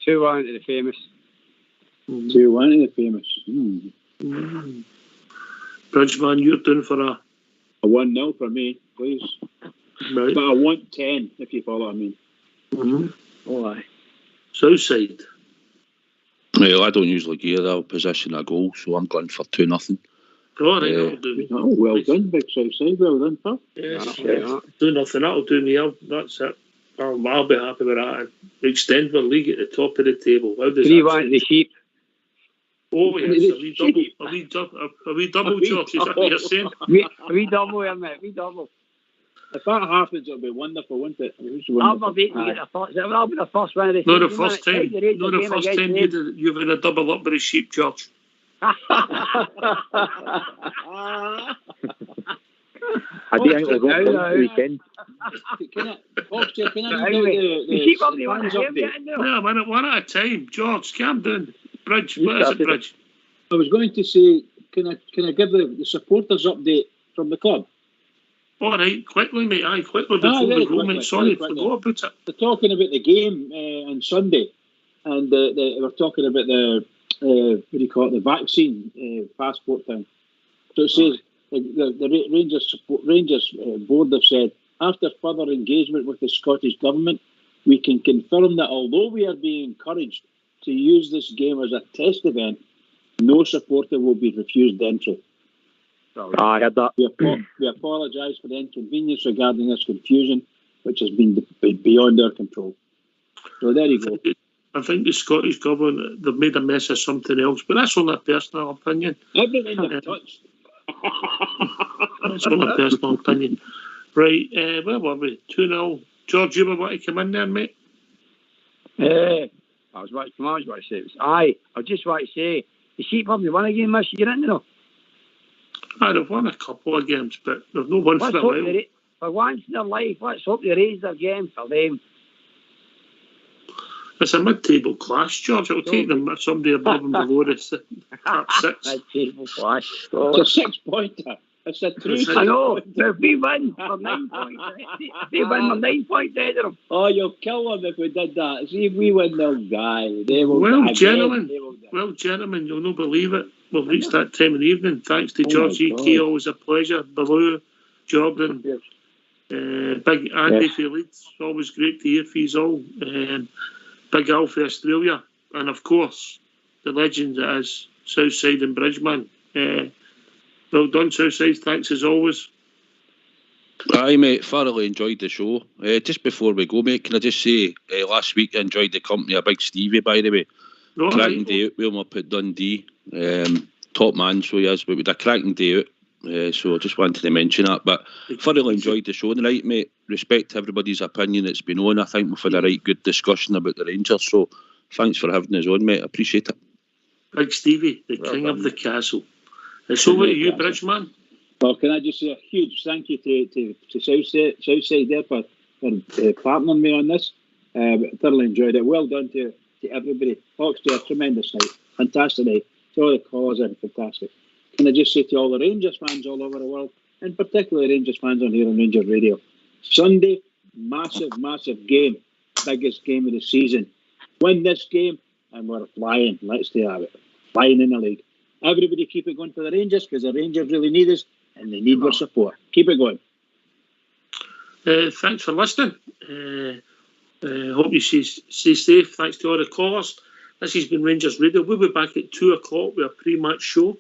2-1 to the famous. 2-1 to the famous. Bridgeman, you're doing for a 1-0 for me, please. Right. But I want 10, if you follow what I mean. Oh, aye. Southside. Well, I don't usually give that possession a goal, so I'm going for 2-0. All right, that'll do me. Oh, well done, Big Southside. Well done, pal. Yes, 2-0. That'll do me. That's it. I'll be happy with that. Extend my league at the top of the table. How does 3-1 to the Sheep. Oh, yes. Are we double, Josh? Is that what you're saying? We double, mate. We double. If that happens, it'll be wonderful, won't it? I'll be the first. That'll be the first one of the No, the first time. No, the first time you've had a double up with a sheep, George. I do think we'll go for the weekend. Can I read out the fans update? Yeah, one at a time. George, calm down. Bridge, what is it, Bridge? I was going to say, can I give the supporters update from the club? All right, quickly, mate. Aye, quickly before we go, mate. Sorry, forgot about it. They're talking about the game on Sunday, and they were talking about the what do you call it, the vaccine passport thing. So it says the Rangers board have said, after further engagement with the Scottish Government, we can confirm that although we are being encouraged to use this game as a test event, no supporter will be refused entry. I heard that. We apologise for the inconvenience regarding this confusion, which has been beyond our control. So there you go. I think the Scottish Government, they've made a mess of something else, but that's only a personal opinion. Everything they've touched. That's only a personal opinion. Right, where were we? 2-0. George, you were about to come in there, mate? I was about to say. I just want to say, the Sheep haven't won a game this year, isn't they? They've won a couple of games, but they've not won for a while. For once in their life, let's hope they raise their game for them. It's a mid-table clash, George. It'll take them somebody above and below the top 6. Mid-table clash. It's a 6-pointer. It's a true. I know. If we win, we're 9 points. If they win, we're 9 points ahead of them. Oh, you'll kill them if we did that. See, if we win, they'll die. They will well, die. Gentlemen, you'll not believe it. We've reached that time of the evening. Thanks to George EK. Always a pleasure. Baloo, Jordan, Big Andy for Leeds. Always great to hear from you all. Big Al for Australia. And of course, the legend that is Southside and Bridgeman. Well done, Southside. Thanks as always. Aye, mate, thoroughly enjoyed the show. Just before we go, mate, can I just say, last week I enjoyed the company of Big Stevie, by the way. No, cracking right. day out with him up at Dundee. Top man, so he is, but with a cracking day out. So I just wanted to mention that. But thoroughly enjoyed the show tonight, mate. Respect everybody's opinion that's been on. I think we've had a right good discussion about the Rangers. So thanks for having us on, mate. I appreciate it. Big Stevie, the king of the castle. It's over to you, Bridgeman. Well, can I just say a huge thank you to Southside there for partnering me on this. Thoroughly enjoyed it. Well done to everybody. Hawks do a tremendous night. Fantastic night. To all the callers in, fantastic. Can I just say to all the Rangers fans all over the world, and particularly Rangers fans on here on Rangers Radio, Sunday, massive game. Biggest game of the season. Win this game and we're flying. Let's do it. Flying in the league. Everybody keep it going for the Rangers because the Rangers really need us and they need our support. Keep it going. Thanks for listening. Hope you stay safe. Thanks to all the callers. This has been Rangers Radio. We'll be back at 2 o'clock with a pre-match show.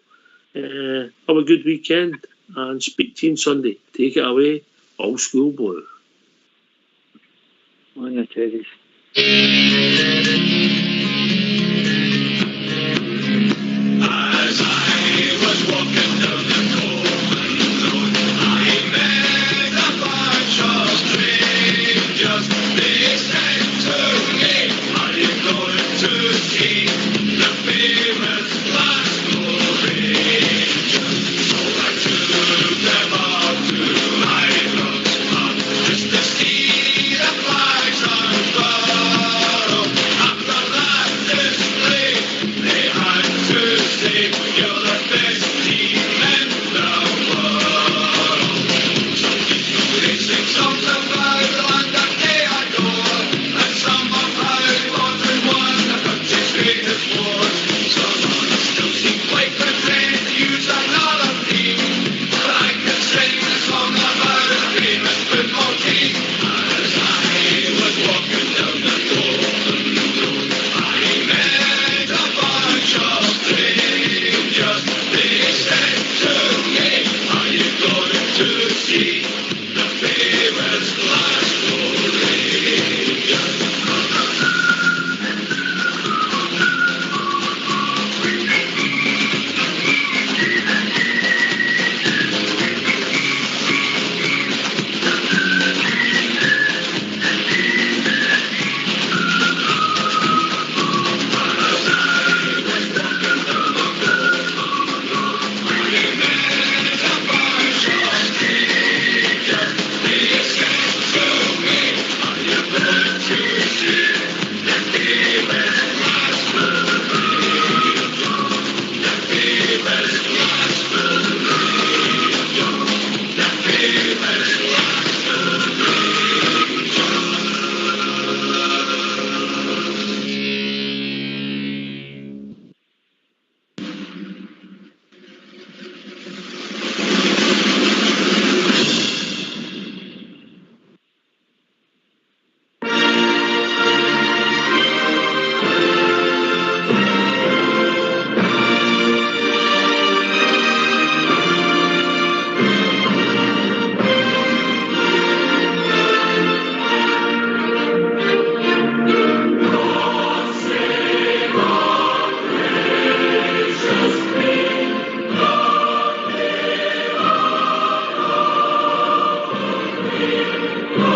Have a good weekend and speak to you on Sunday. Take it away. Old School Blue. On the teddies. As I was walking down the Coleman Road, I met a bunch of strangers. They said to me, are you going to see the famous Glasgow Rangers? So I took them up to Ibrox Park just to see the flags unfurl. After that display, they had to say, you're the best team in the world. Some people they sing songs about the land that they adore, and some of how London won the country's greatest wars. Some others still seem quite content to use another team, but I can sing a song about a famous football team. As I was walking down the Golden Road, I met a bunch of strangers. They said to me, are you going to see the famous Glasgow Rangers? Oh,